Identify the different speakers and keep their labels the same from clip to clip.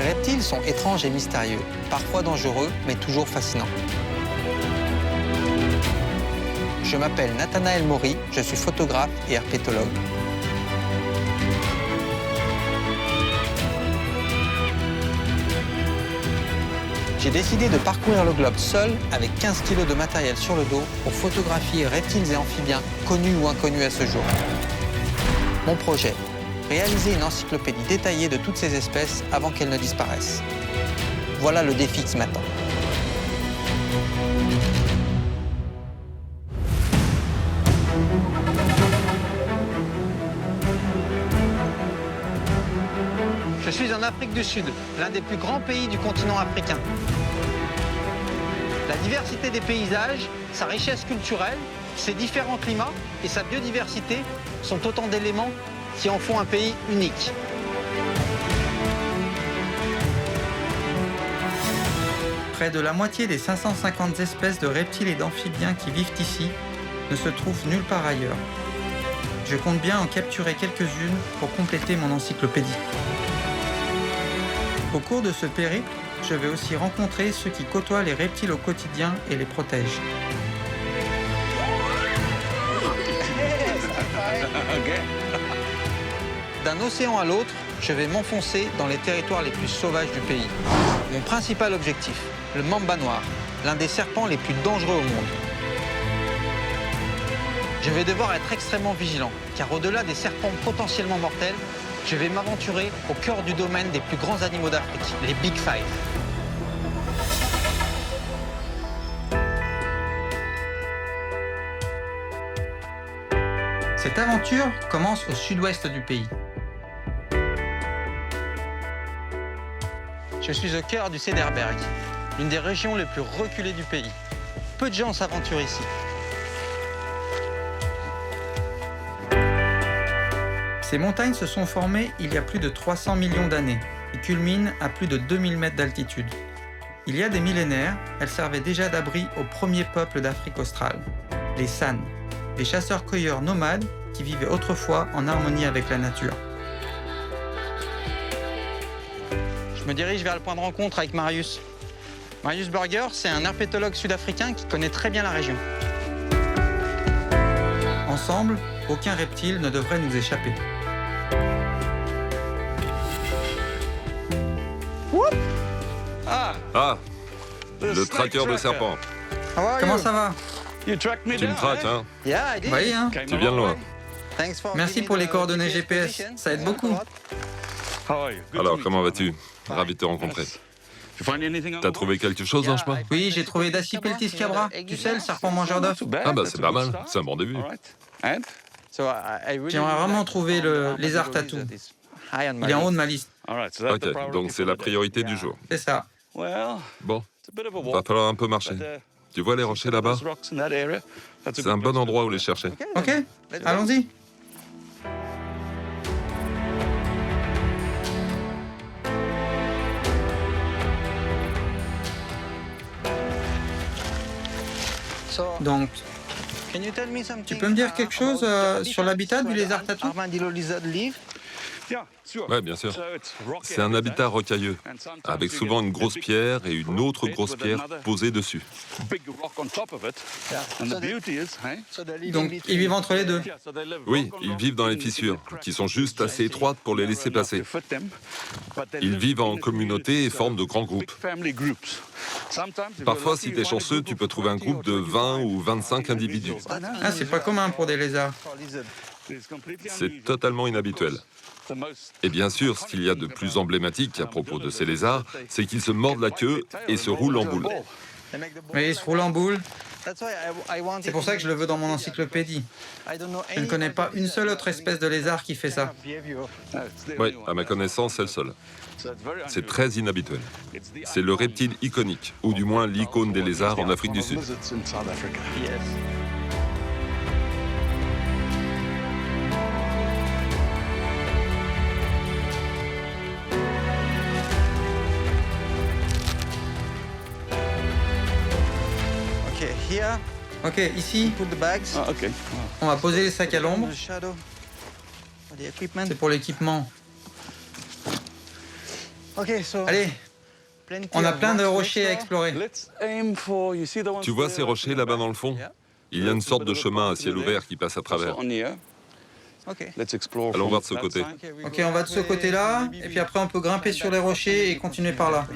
Speaker 1: Ces reptiles sont étranges et mystérieux, parfois dangereux, mais toujours fascinants. Je m'appelle Nathanaël Maury, je suis photographe et herpétologue. J'ai décidé de parcourir le globe seul, avec 15 kilos de matériel sur le dos, pour photographier reptiles et amphibiens, connus ou inconnus à ce jour. Mon projet, réaliser une encyclopédie détaillée de toutes ces espèces avant qu'elles ne disparaissent. Voilà le défi qui m'attend. Je suis en Afrique du Sud, l'un des plus grands pays du continent africain. La diversité des paysages, sa richesse culturelle, ses différents climats et sa biodiversité sont autant d'éléments qui en font un pays unique. Près de la moitié des 550 espèces de reptiles et d'amphibiens qui vivent ici ne se trouvent nulle part ailleurs. Je compte bien en capturer quelques-unes pour compléter mon encyclopédie. Au cours de ce périple, je vais aussi rencontrer ceux qui côtoient les reptiles au quotidien et les protègent. D'un océan à l'autre, je vais m'enfoncer dans les territoires les plus sauvages du pays. Mon principal objectif, le mamba noir, l'un des serpents les plus dangereux au monde. Je vais devoir être extrêmement vigilant, car au-delà des serpents potentiellement mortels, je vais m'aventurer au cœur du domaine des plus grands animaux d'Afrique, les Big Five. Cette aventure commence au sud-ouest du pays. Je suis au cœur du Cederberg, l'une des régions les plus reculées du pays. Peu de gens s'aventurent ici. Ces montagnes se sont formées il y a plus de 300 millions d'années et culminent à plus de 2000 mètres d'altitude. Il y a des millénaires, elles servaient déjà d'abri au premier peuple d'Afrique australe, les San, des chasseurs-cueilleurs nomades qui vivaient autrefois en harmonie avec la nature. Je me dirige vers le point de rencontre avec Marius. Marius Burger, c'est un herpétologue sud-africain qui connaît très bien la région. Ensemble, aucun reptile ne devrait nous échapper.
Speaker 2: Ah, le traqueur de serpents.
Speaker 1: Comment ça va?
Speaker 2: Tu me traques, hein?
Speaker 1: Oui, hein?
Speaker 2: Tu viens de loin.
Speaker 1: Merci pour les coordonnées GPS, ça aide beaucoup.
Speaker 2: Alors, comment vas-tu? Ravi de te rencontrer. T'as trouvé quelque chose dans le chemin?
Speaker 1: Oui, j'ai trouvé Dasypeltis cabra, tu sais, le serpent mangeur d'œufs.
Speaker 2: Ah bah c'est pas mal, c'est un bon début.
Speaker 1: J'aimerais vraiment trouver le lézard tatou. Il est en haut de ma liste.
Speaker 2: Ok, donc c'est la priorité du jour.
Speaker 1: C'est ça.
Speaker 2: Bon, va falloir un peu marcher. Tu vois les rochers là-bas? C'est un bon endroit où les chercher.
Speaker 1: Ok, allons-y. Donc, tu peux me dire quelque chose sur l'habitat du lézard tatou?
Speaker 2: Ouais, bien sûr. C'est un habitat rocailleux, avec souvent une grosse pierre et une autre grosse pierre posée dessus.
Speaker 1: Donc, ils vivent entre les deux.
Speaker 2: Oui, ils vivent dans les fissures, qui sont juste assez étroites pour les laisser passer. Ils vivent en communauté et forment de grands groupes. Parfois, si t'es chanceux, tu peux trouver un groupe de 20 ou 25 individus.
Speaker 1: Ah, c'est pas commun pour des lézards.
Speaker 2: C'est totalement inhabituel. Et bien sûr, ce qu'il y a de plus emblématique à propos de ces lézards, c'est qu'ils se mordent la queue et se roulent en boule.
Speaker 1: Mais ils se roulent en boule. C'est pour ça que je le veux dans mon encyclopédie. Je ne connais pas une seule autre espèce de lézard qui fait ça.
Speaker 2: Oui, à ma connaissance, c'est le seul. C'est très inhabituel. C'est le reptile iconique, ou du moins l'icône des lézards en Afrique du Sud.
Speaker 1: Ok, ici, on va poser les sacs à l'ombre. C'est pour l'équipement. Allez, on a plein de rochers à explorer.
Speaker 2: Tu vois ces rochers là-bas dans le fond? Il y a une sorte de chemin à ciel ouvert qui passe à travers. Allons voir de ce côté.
Speaker 1: Ok, on va de ce côté-là, et puis après on peut grimper sur les rochers et continuer par là.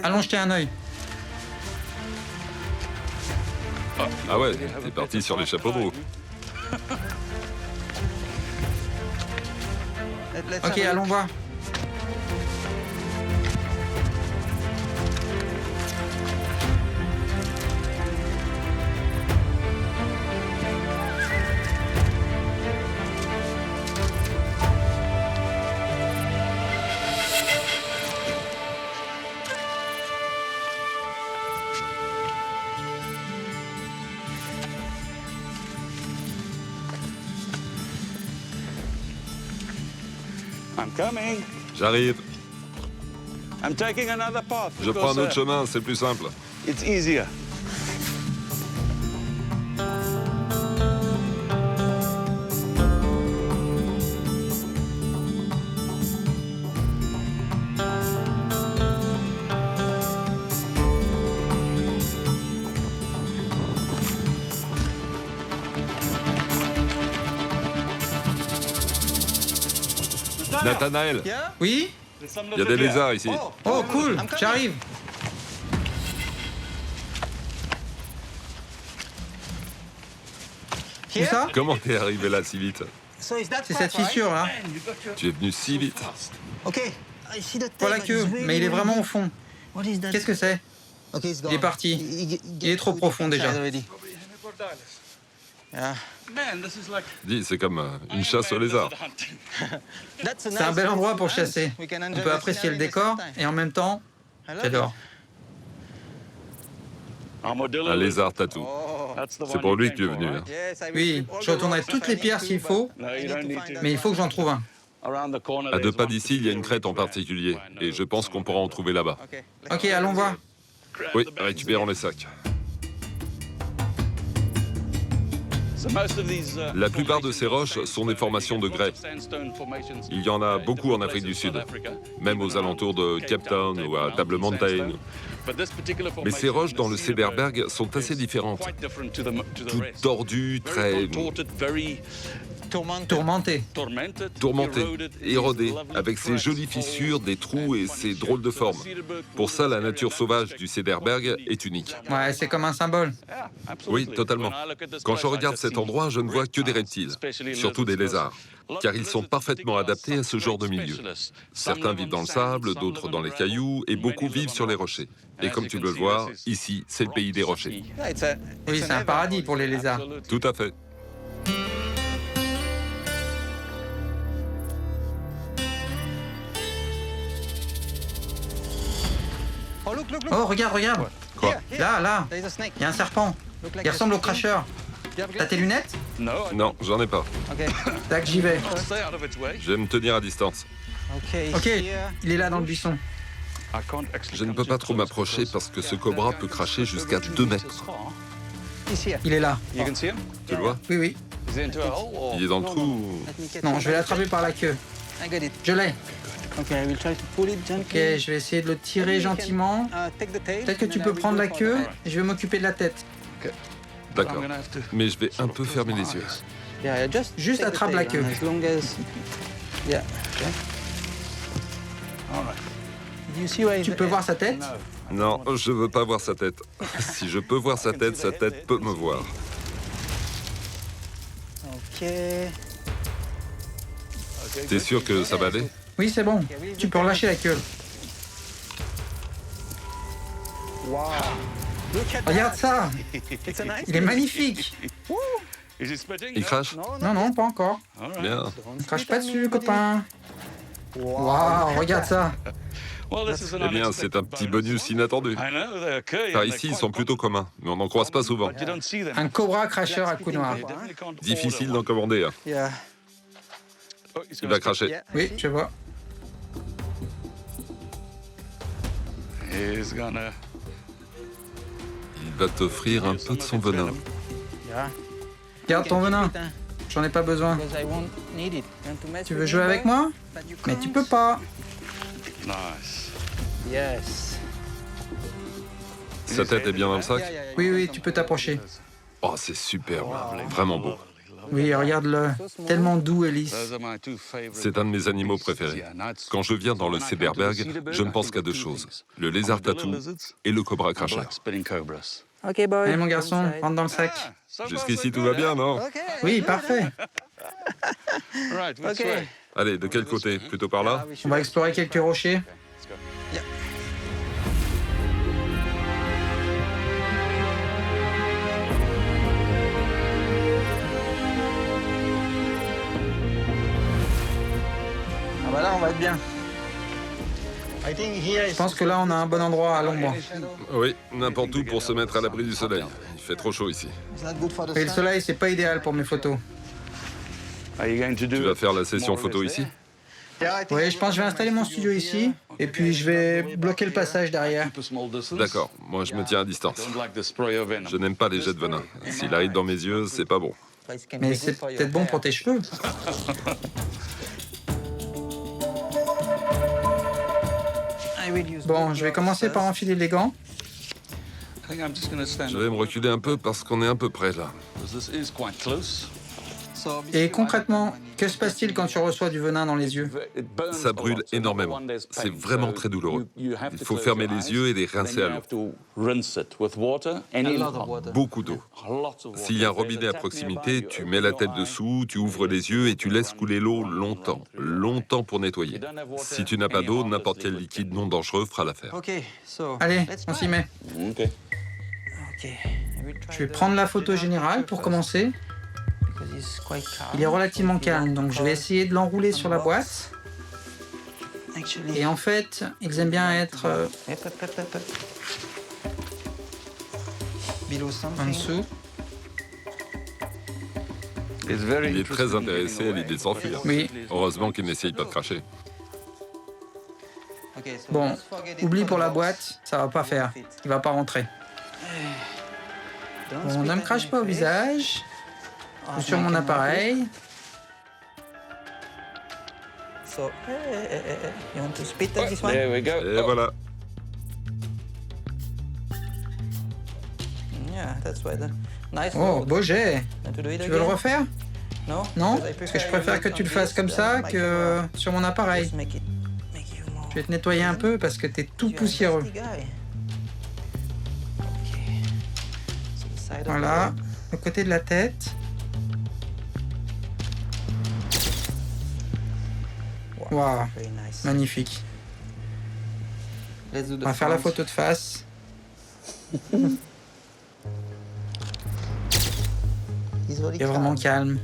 Speaker 1: Allons jeter un œil.
Speaker 2: Ah ouais, t'es parti sur les chapeaux de roue.
Speaker 1: Ok, allons voir.
Speaker 2: J'arrive. Je prends un autre chemin, c'est plus simple. Nathanaël,
Speaker 1: Oui?
Speaker 2: il y a des lézards ici.
Speaker 1: Oh, cool, j'arrive. Où ça?
Speaker 2: Comment t'es arrivé là si vite?
Speaker 1: C'est cette fissure là.
Speaker 2: Tu es venu si vite.
Speaker 1: Voilà que, mais il est vraiment au fond. Qu'est-ce que c'est? Il est parti. Il est trop profond déjà.
Speaker 2: Dis, c'est comme une chasse aux lézards.
Speaker 1: C'est un bel endroit pour chasser. On peut apprécier le décor et en même temps, j'adore.
Speaker 2: Un lézard tatou. C'est pour lui que tu es venu. Hein.
Speaker 1: Oui, je retournerai toutes les pierres s'il faut, mais il faut que j'en trouve un.
Speaker 2: À 2 pas d'ici, il y a une crête en particulier. Et je pense qu'on pourra en trouver là-bas.
Speaker 1: Ok, allons voir.
Speaker 2: Oui, récupérons les sacs. La plupart de ces roches sont des formations de grès. Il y en a beaucoup en Afrique du Sud, même aux alentours de Cape Town ou à Table Mountain. Mais ces roches dans le Cederberg sont assez différentes. Toutes tordues, très
Speaker 1: Tourmenté.
Speaker 2: tourmentées, érodées, avec ces jolies fissures, des trous et ces drôles de formes. Pour ça, la nature sauvage du Cederberg est unique.
Speaker 1: Ouais, c'est comme un symbole.
Speaker 2: Oui, totalement. Quand je regarde cet endroit, je ne vois que des reptiles, surtout des lézards, car ils sont parfaitement adaptés à ce genre de milieu. Certains vivent dans le sable, d'autres dans les cailloux, et beaucoup vivent sur les rochers. Et comme tu peux le voir, ici, c'est le pays des rochers.
Speaker 1: Oui, c'est un paradis pour les lézards.
Speaker 2: Tout à fait.
Speaker 1: Oh, regarde, regarde.
Speaker 2: Quoi?
Speaker 1: Là, il y a un serpent. Il ressemble au cracheur. T'as tes lunettes?
Speaker 2: Non, j'en ai pas.
Speaker 1: Tac, j'y vais.
Speaker 2: Je vais me tenir à distance.
Speaker 1: Ok, il est là dans le buisson.
Speaker 2: Je ne peux pas trop m'approcher parce que ce cobra peut cracher jusqu'à 2 mètres.
Speaker 1: Il est là.
Speaker 2: Tu le vois?
Speaker 1: Oui, oui.
Speaker 2: Il est dans le trou.
Speaker 1: Non, je vais l'attraper par la queue. Je l'ai. Ok, je vais essayer de le tirer gentiment. Peut-être que tu peux prendre la queue et je vais m'occuper de la tête.
Speaker 2: D'accord. Mais je vais un peu fermer les yeux.
Speaker 1: Juste attrape la queue. Tu peux voir sa tête?
Speaker 2: Non, je veux pas voir sa tête. Si je peux voir sa tête peut me voir. T'es sûr que ça va aller?
Speaker 1: Oui, c'est bon. Tu peux relâcher la queue. Regarde ça. Il est magnifique.
Speaker 2: Il crache?
Speaker 1: Non, non, pas encore.
Speaker 2: Bien.
Speaker 1: Ne crache pas dessus, copain. Waouh, regarde ça.
Speaker 2: Eh bien, c'est un petit bonus inattendu. Par ici, ils sont plutôt communs, mais on n'en croise pas souvent.
Speaker 1: Un cobra cracheur à cou noir.
Speaker 2: Difficile d'en commander. Il va cracher.
Speaker 1: Oui, je vois.
Speaker 2: Il va t'offrir un peu de son venin.
Speaker 1: Garde ton venin. J'en ai pas besoin. Tu veux jouer avec moi? Mais tu peux pas. Yes.
Speaker 2: Sa tête est bien dans le sac?
Speaker 3: Oui, oui, tu peux t'approcher.
Speaker 2: Oh, c'est superbe, vraiment beau.
Speaker 3: Oui, regarde-le. Tellement doux et lisse.
Speaker 2: C'est un de mes animaux préférés. Quand je viens dans le Cederberg, je ne pense qu'à deux choses. Le lézard tatou et le cobra cracheur.
Speaker 1: Ok, boy.
Speaker 3: Allez, mon garçon, rentre dans le sac.
Speaker 2: Jusqu'ici, tout va bien, non?
Speaker 3: Oui, parfait.
Speaker 1: Ok.
Speaker 2: Allez, de quel côté? Plutôt par là?
Speaker 3: On va explorer quelques rochers.
Speaker 1: Ah bah là, on va être bien.
Speaker 3: Je pense que là, on a un bon endroit à l'ombre.
Speaker 2: Oui, n'importe où pour se mettre à l'abri du soleil. Il fait trop chaud ici.
Speaker 3: Et le soleil, c'est pas idéal pour mes photos.
Speaker 2: Tu vas faire la session photo ici?
Speaker 3: Oui, je pense que je vais installer mon studio ici. Et puis, je vais bloquer le passage derrière.
Speaker 2: D'accord, moi je me tiens à distance. Je n'aime pas les jets de venin. S'il arrive dans mes yeux, c'est pas bon.
Speaker 3: Mais c'est peut-être bon pour tes cheveux. Bon, je vais commencer par enfiler les gants.
Speaker 2: Je vais me reculer un peu parce qu'on est un peu près là.
Speaker 3: Et concrètement, que se passe-t-il quand tu reçois du venin dans les yeux?
Speaker 2: Ça brûle énormément. C'est vraiment très douloureux. Il faut fermer les yeux et les rincer à l'eau. Beaucoup d'eau. S'il y a un robinet à proximité, tu mets la tête dessous, tu ouvres les yeux et tu laisses couler l'eau longtemps. Longtemps pour nettoyer. Si tu n'as pas d'eau, n'importe quel liquide non dangereux fera l'affaire.
Speaker 3: Allez, on s'y met. Je vais prendre la photo générale pour commencer. Il est relativement calme, donc je vais essayer de l'enrouler sur la boîte. Et en fait, ils aiment bien être en dessous.
Speaker 2: Il est très intéressé à l'idée de s'enfuir.
Speaker 3: Oui.
Speaker 2: Heureusement qu'il n'essaye pas de cracher.
Speaker 3: Bon, oublie pour la boîte, ça va pas faire. Il va pas rentrer. Bon, ne me crache pas au visage. Ou sur mon appareil.
Speaker 2: Et voilà.
Speaker 3: Oh, beau jet. Tu veux le refaire? Non? Parce que je préfère que tu le fasses comme ça que sur mon appareil. Je vais te nettoyer un peu parce que t'es tout poussiéreux. Voilà, le côté de la tête. Waouh, magnifique. On va faire la photo de face. Il est vraiment calme.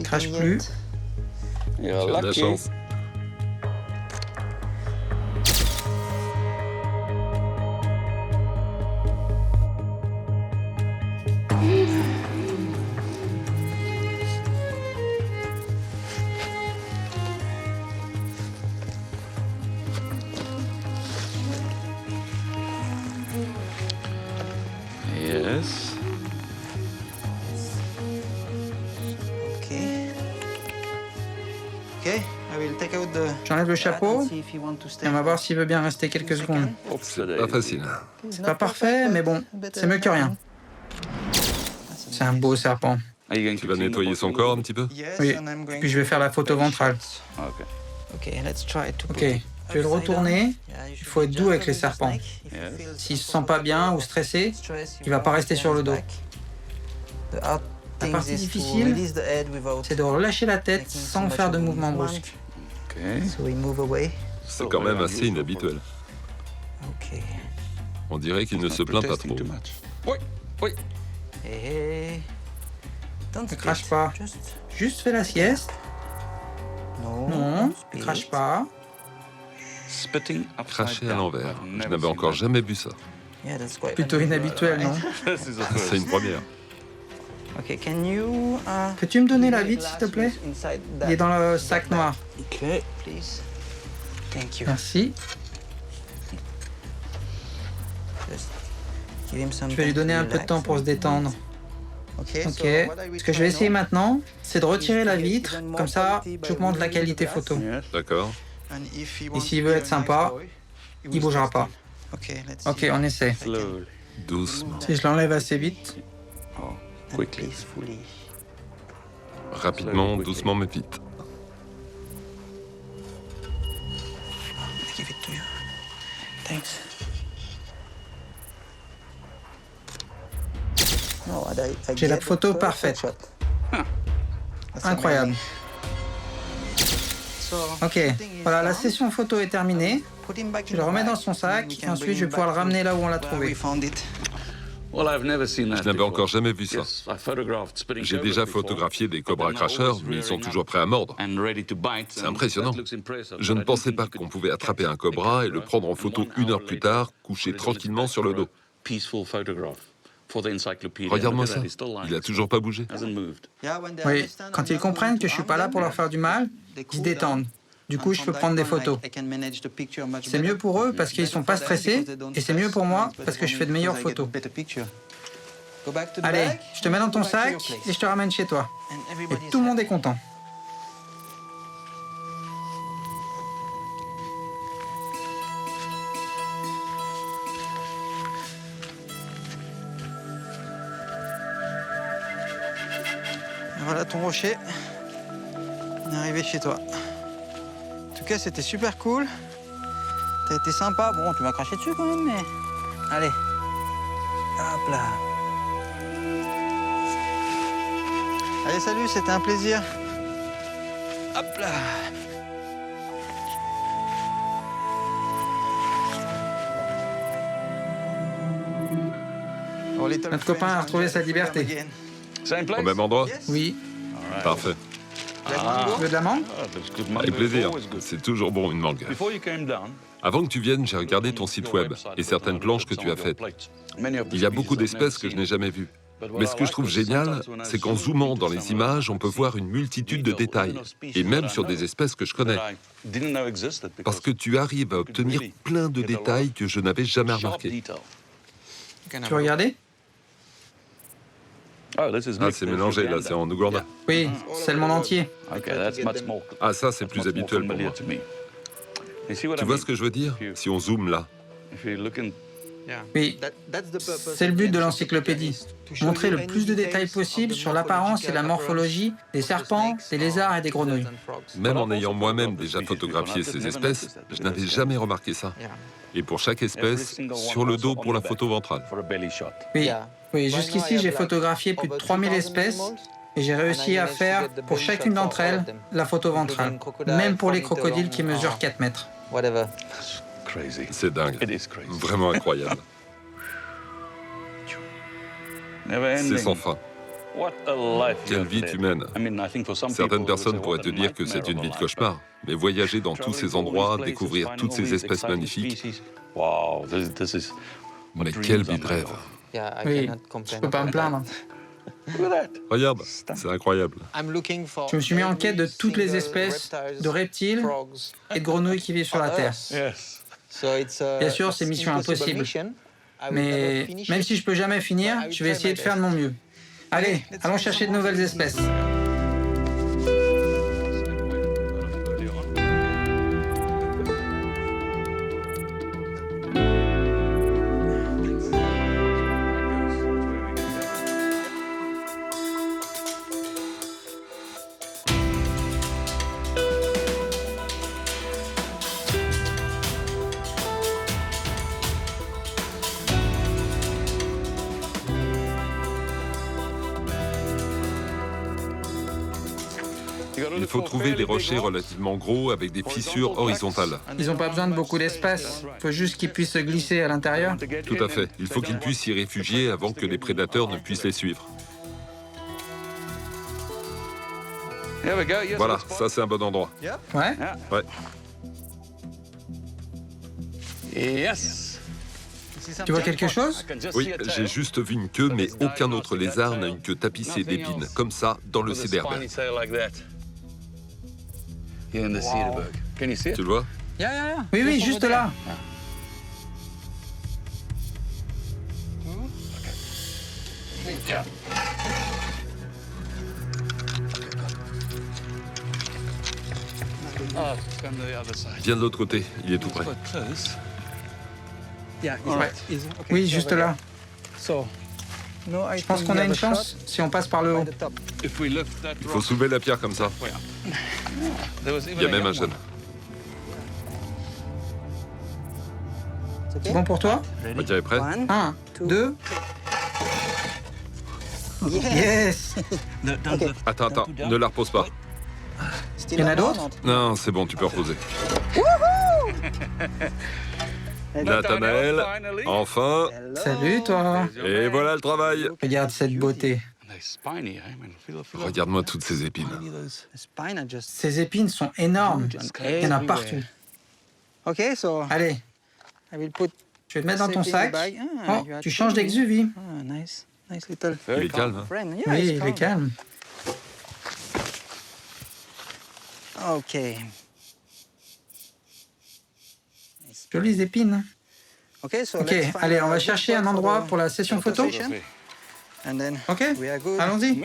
Speaker 3: Crache plus.
Speaker 2: Tu as de la chance.
Speaker 3: J'enlève le chapeau et on va voir s'il veut bien rester quelques secondes.
Speaker 2: C'est pas facile.
Speaker 3: C'est pas parfait, mais bon, c'est mieux que rien. C'est un beau serpent.
Speaker 2: Tu vas nettoyer son corps un petit peu?
Speaker 3: Oui, puis je vais faire la photo ventrale. Ok, je vais le retourner. Il faut être doux avec les serpents. S'il se sent pas bien ou stressé, il va pas rester sur le dos. La partie difficile, c'est de relâcher la tête sans faire de mouvements brusques.
Speaker 2: C'est quand même assez inhabituel. On dirait qu'il ne se plaint pas trop.
Speaker 3: Ne crache pas. Juste fais la sieste. Non, ne crache pas.
Speaker 2: Cracher à l'envers. Je n'avais encore jamais vu ça.
Speaker 3: Plutôt inhabituel, non?
Speaker 2: C'est une première.
Speaker 3: Peux-tu me donner la vitre, s'il te plaît? Il est dans le sac noir. Merci. Je vais lui donner un peu de temps pour se détendre. Ok. Ce que je vais essayer maintenant, c'est de retirer la vitre. Comme ça, j'augmente la qualité photo.
Speaker 2: D'accord.
Speaker 3: Et s'il veut être sympa, il bougera pas. Ok, on essaie.
Speaker 2: Doucement.
Speaker 3: Si je l'enlève assez vite.
Speaker 2: Rapidement, doucement, mais vite.
Speaker 3: J'ai la photo parfaite. Incroyable. Ok, voilà, la session photo est terminée. Je le remets dans son sac et ensuite je vais pouvoir le ramener là où on l'a trouvé.
Speaker 2: Je n'avais encore jamais vu ça. J'ai déjà photographié des cobras cracheurs, mais ils sont toujours prêts à mordre. C'est impressionnant. Je ne pensais pas qu'on pouvait attraper un cobra et le prendre en photo 1 heure plus tard, couché tranquillement sur le dos. Regarde-moi ça, il a toujours pas bougé.
Speaker 3: Oui, quand ils comprennent que je suis pas là pour leur faire du mal, ils se détendent. Du coup, je peux prendre des photos. C'est mieux pour eux parce qu'ils sont pas stressés et c'est mieux pour moi parce que je fais de meilleures photos. Allez, je te mets dans ton sac et je te ramène chez toi. Et tout le monde est content.
Speaker 1: Voilà ton rocher. On est arrivé chez toi. En tout cas, c'était super cool. T'as été sympa. Bon, tu m'as craché dessus quand même, mais... Allez. Hop là. Allez, salut, c'était un plaisir. Hop là.
Speaker 3: Notre copain a retrouvé sa liberté.
Speaker 2: Au même endroit?
Speaker 3: Oui.
Speaker 2: Parfait.
Speaker 3: Tu veux de la mangue?
Speaker 2: Avec plaisir. C'est toujours bon, une mangue. Avant que tu viennes, j'ai regardé ton site web et certaines planches que tu as faites. Il y a beaucoup d'espèces que je n'ai jamais vues. Mais ce que je trouve génial, c'est qu'en zoomant dans les images, on peut voir une multitude de détails, et même sur des espèces que je connais. Parce que tu arrives à obtenir plein de détails que je n'avais jamais remarqués.
Speaker 3: Tu veux regarder?
Speaker 2: Ah, c'est mélangé, là, c'est en Ouganda.
Speaker 3: Oui, c'est le monde entier.
Speaker 2: Ah, ça, c'est plus habituel pour moi. Tu vois ce que je veux dire? Si on zoome là.
Speaker 3: Oui, c'est le but de l'encyclopédie. Montrer le plus de détails possible sur l'apparence et la morphologie des serpents, des lézards et des grenouilles.
Speaker 2: Même en ayant moi-même déjà photographié ces espèces, je n'avais jamais remarqué ça. Et pour chaque espèce, sur le dos pour la photo ventrale.
Speaker 3: Oui, oui, jusqu'ici, j'ai photographié plus de 3000 espèces et j'ai réussi à faire, pour chacune d'entre elles, la photo ventrale. Même pour les crocodiles qui mesurent 4 mètres.
Speaker 2: C'est dingue. Vraiment incroyable. C'est sans fin. Quelle vie tu mènes. Certaines personnes pourraient te dire que c'est une vie de cauchemar, mais voyager dans tous ces endroits, découvrir toutes ces espèces magnifiques, mais quelle vie de rêve.
Speaker 3: Oui, je peux pas me plaindre.
Speaker 2: Regarde, c'est incroyable.
Speaker 3: Je me suis mis en quête de toutes les espèces de reptiles et de grenouilles qui vivent sur la Terre. Bien sûr, c'est mission impossible. Mais même si je peux jamais finir, je vais essayer de faire de mon mieux. Allez, allons chercher de nouvelles espèces.
Speaker 2: Il faut trouver des rochers relativement gros avec des fissures horizontales.
Speaker 3: Ils n'ont pas besoin de beaucoup d'espace. Il faut juste qu'ils puissent se glisser à l'intérieur.
Speaker 2: Tout à fait. Il faut qu'ils puissent s'y réfugier avant que les prédateurs ne puissent les suivre. Voilà, ça c'est un bon endroit.
Speaker 3: Ouais?
Speaker 2: Ouais.
Speaker 3: Tu vois quelque chose?
Speaker 2: Oui, j'ai juste vu une queue, mais aucun autre lézard n'a une queue tapissée d'épines, comme ça, dans le cédarbel. Tu le vois?
Speaker 3: Oui, oui, juste là.
Speaker 2: Viens de l'autre côté, il est tout près.
Speaker 3: Oui, juste là. Je pense qu'on a une chance si on passe par le haut.
Speaker 2: Il faut soulever la pierre comme ça. Il y a même un jeune.
Speaker 3: C'est bon pour toi?
Speaker 2: On dirait prêt.
Speaker 3: 1, 2. Yes!
Speaker 2: Attends, ne la repose pas.
Speaker 3: Il y en a d'autres?
Speaker 2: Non, c'est bon, tu peux reposer. Nathanaël, enfin.
Speaker 3: Salut, toi.
Speaker 2: Et voilà le travail.
Speaker 3: Regarde cette beauté.
Speaker 2: Regarde-moi toutes ces épines.
Speaker 3: Ces épines sont énormes. Il y en a partout. Allez, je vais te mettre dans ton sac. Oh, tu changes d'exuvie.
Speaker 2: Il est calme, hein?
Speaker 3: Oui, il est calme.
Speaker 1: Ok.
Speaker 3: Jolies épines.
Speaker 1: Ok,
Speaker 3: allez, on va chercher un endroit pour la session photo. Ok, allons-y.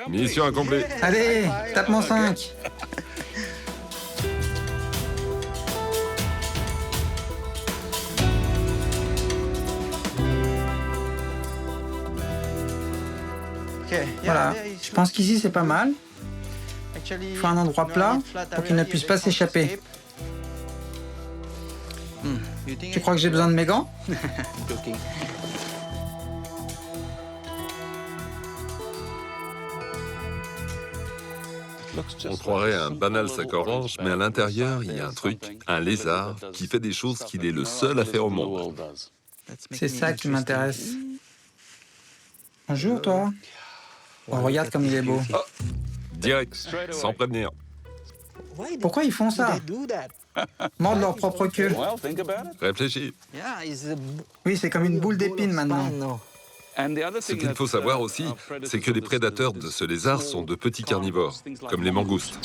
Speaker 2: Mission accomplie.
Speaker 3: Allez, tape-moi 5. Voilà, je pense qu'ici c'est pas mal. Il faut un endroit plat pour qu'il ne puisse pas s'échapper. Tu crois que j'ai besoin de mes gants?
Speaker 2: On croirait un banal sac orange, mais à l'intérieur, il y a un truc, un lézard, qui fait des choses qu'il est le seul à faire au monde.
Speaker 3: C'est ça qui m'intéresse. Bonjour, toi. Oh, regarde comme il est beau.
Speaker 2: Oh, direct, sans prévenir.
Speaker 3: Pourquoi ils font ça? Mordent leur propre queue.
Speaker 2: Réfléchis.
Speaker 3: Oui, c'est comme une boule d'épines maintenant.
Speaker 2: Ce qu'il faut savoir aussi, c'est que les prédateurs de ce lézard sont de petits carnivores, comme les mangoustes.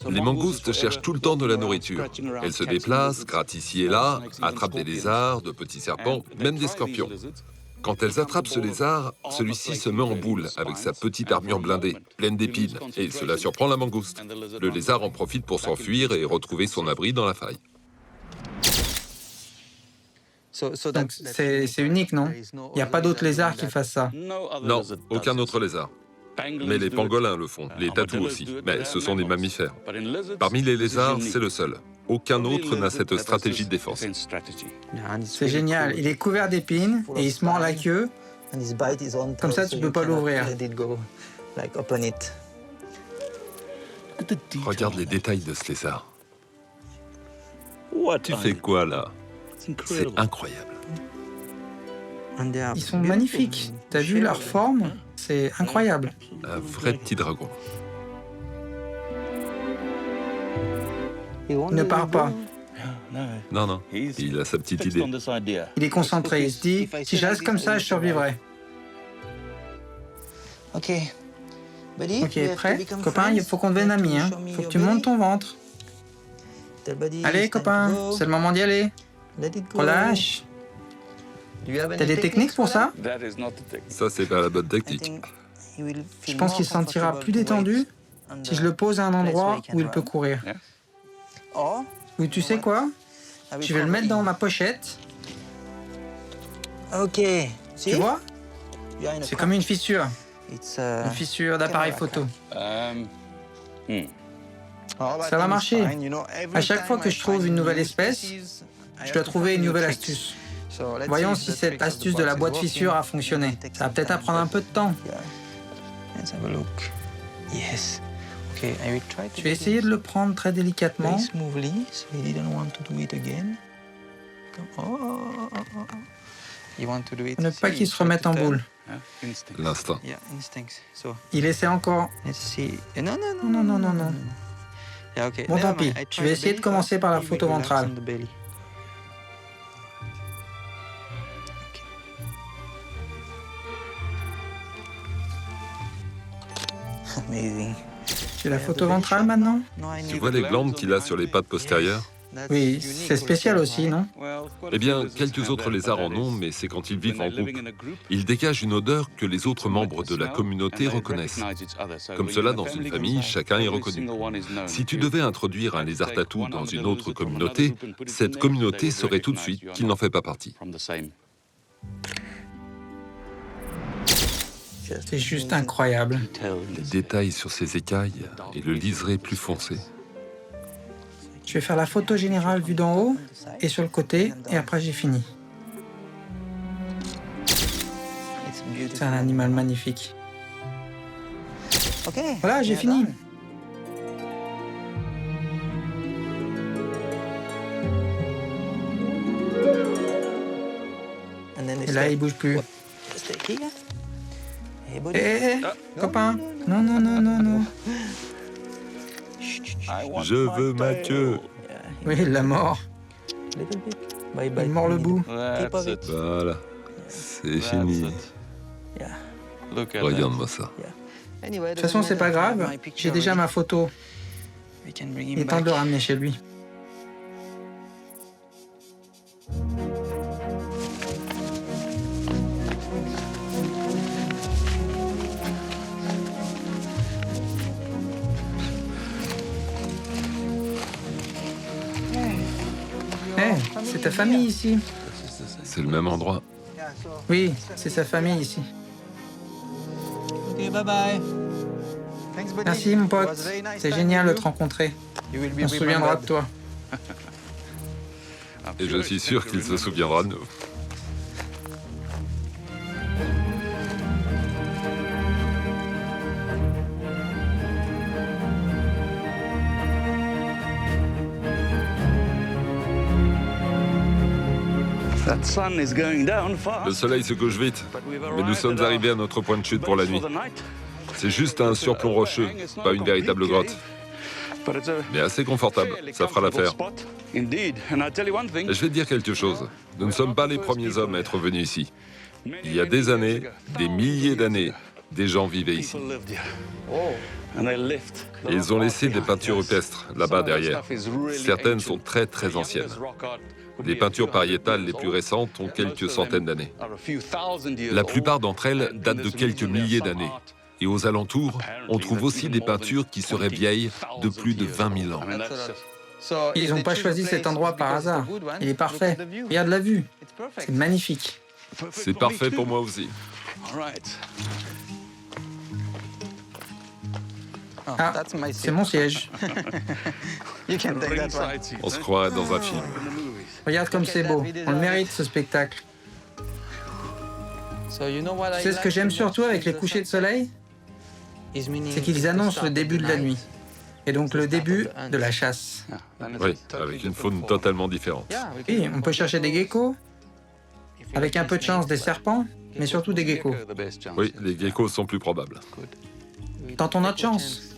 Speaker 2: Les mangoustes cherchent tout le temps de la nourriture. Elles se déplacent, grattent ici et là, attrapent des lézards, de petits serpents, même des scorpions. Quand elles attrapent ce lézard, celui-ci se met en boule avec sa petite armure blindée, pleine d'épines, et cela surprend la mangouste. Le lézard en profite pour s'enfuir et retrouver son abri dans la faille.
Speaker 3: Donc c'est unique, non? Il n'y a pas d'autres lézards qui fassent ça.
Speaker 2: Non, aucun autre lézard. Mais les pangolins le font, les tatous aussi, mais ce sont des mammifères. Parmi les lézards, c'est le seul. Aucun autre n'a cette stratégie de défense.
Speaker 3: C'est génial, il est couvert d'épines et il se mord la queue. Comme ça, tu peux pas l'ouvrir.
Speaker 2: Regarde les détails de ce lézard. Tu fais quoi là? C'est incroyable.
Speaker 3: Ils sont magnifiques. T'as vu leur forme? C'est incroyable.
Speaker 2: Un vrai petit dragon.
Speaker 3: Il ne part pas.
Speaker 2: Non, il a sa petite idée.
Speaker 3: Il est concentré. Il se dit, si je reste comme ça, je survivrai. Ok, prêt? Copain, il faut qu'on devienne amis. Il faut que tu montes ton ventre. Allez, copain, c'est le moment d'y aller. Relâche. T'as des techniques pour ça?
Speaker 2: Ça, c'est pas la bonne technique.
Speaker 3: Je pense qu'il se sentira plus détendu si je le pose à un endroit où il peut courir. Ou tu sais quoi? Je vais le mettre dans ma pochette. Tu vois? C'est comme une fissure. Une fissure d'appareil photo. Ça va marcher. À chaque fois que je trouve une nouvelle espèce, je dois trouver une nouvelle astuce. Voyons si cette astuce de la boîte fissure a fonctionné. Ça va peut-être prendre un peu de temps. Je vais essayer de le prendre très délicatement. Ne pas qu'il se remette en boule.
Speaker 2: L'instinct.
Speaker 3: Il essaie encore. Non. Bon, tant pis. Je vais essayer de commencer par la photo ventrale. C'est la photo ventrale maintenant?
Speaker 2: Tu vois les glandes qu'il a sur les pattes postérieures?
Speaker 3: Oui, c'est spécial aussi, non?
Speaker 2: Eh bien, quelques autres lézards en ont, mais c'est quand ils vivent en groupe. Ils dégagent une odeur que les autres membres de la communauté reconnaissent. Comme cela, dans une famille, chacun est reconnu. Si tu devais introduire un lézard tatou dans une autre communauté, cette communauté saurait tout de suite qu'il n'en fait pas partie.
Speaker 3: C'est juste incroyable.
Speaker 2: Les détails sur ses écailles et le liseré plus foncé.
Speaker 3: Je vais faire la photo générale vue d'en haut et sur le côté, et après j'ai fini. C'est un animal magnifique. Voilà, j'ai fini. Et là, il bouge plus. Hé, copain. Non, non, non, non, non.
Speaker 2: Je veux ma queue.
Speaker 3: Oui, il l'a mort. Il mord le bout.
Speaker 2: Voilà, c'est fini. Regarde-moi ça.
Speaker 3: De toute façon, c'est pas grave. J'ai déjà ma photo. Il est temps de le ramener chez lui. C'est ta famille ici.
Speaker 2: C'est le même endroit.
Speaker 3: Oui, c'est sa famille ici. Merci mon pote, c'est génial de te rencontrer. On se souviendra de toi.
Speaker 2: Et je suis sûr qu'il se souviendra de nous. Le soleil se couche vite, mais nous sommes arrivés à notre point de chute pour la nuit. C'est juste un surplomb rocheux, pas une véritable grotte. Mais assez confortable, ça fera l'affaire. Et je vais te dire quelque chose. Nous ne sommes pas les premiers hommes à être venus ici. Il y a des années, des milliers d'années, des gens vivaient ici. Et ils ont laissé des peintures rupestres, là-bas derrière. Certaines sont très très anciennes. Les peintures pariétales les plus récentes ont quelques centaines d'années. La plupart d'entre elles datent de quelques milliers d'années. Et aux alentours, on trouve aussi des peintures qui seraient vieilles de plus de 20 000 ans.
Speaker 3: Ils n'ont pas choisi cet endroit par hasard. Il est parfait. Regarde la vue. C'est magnifique.
Speaker 2: C'est parfait pour moi aussi.
Speaker 3: Ah, c'est mon siège.
Speaker 2: On se croirait dans un film.
Speaker 3: Regarde comme c'est beau. On le mérite, ce spectacle. Tu sais ce que j'aime surtout avec les couchers de soleil? C'est qu'ils annoncent le début de la nuit. Et donc le début de la chasse.
Speaker 2: Oui, avec une faune totalement différente.
Speaker 3: Oui, on peut chercher des geckos. Avec un peu de chance, des serpents. Mais surtout des geckos.
Speaker 2: Oui, les geckos sont plus probables.
Speaker 3: Tentons notre chance.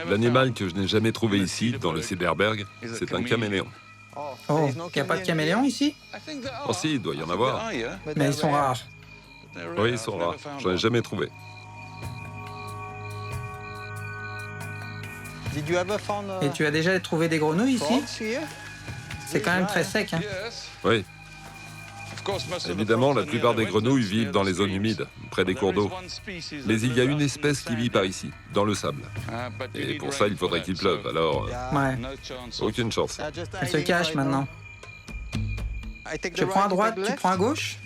Speaker 2: L'animal que je n'ai jamais trouvé ici, dans le Cederberg, c'est un caméléon.
Speaker 3: Oh, il n'y a pas de caméléon ici?
Speaker 2: Oh si, il doit y en avoir.
Speaker 3: Mais ils sont rares.
Speaker 2: Oui, ils sont rares. J'en ai jamais trouvé.
Speaker 3: Et tu as déjà trouvé des grenouilles ici? C'est quand même très sec, hein?
Speaker 2: Oui. Évidemment, la plupart des grenouilles vivent dans les zones humides, près des cours d'eau. Mais il y a une espèce qui vit par ici, dans le sable. Et pour ça, il faudrait qu'il pleuve, alors...
Speaker 3: Ouais.
Speaker 2: Aucune chance.
Speaker 3: Elle se cache maintenant. Je prends à droite, tu prends à gauche?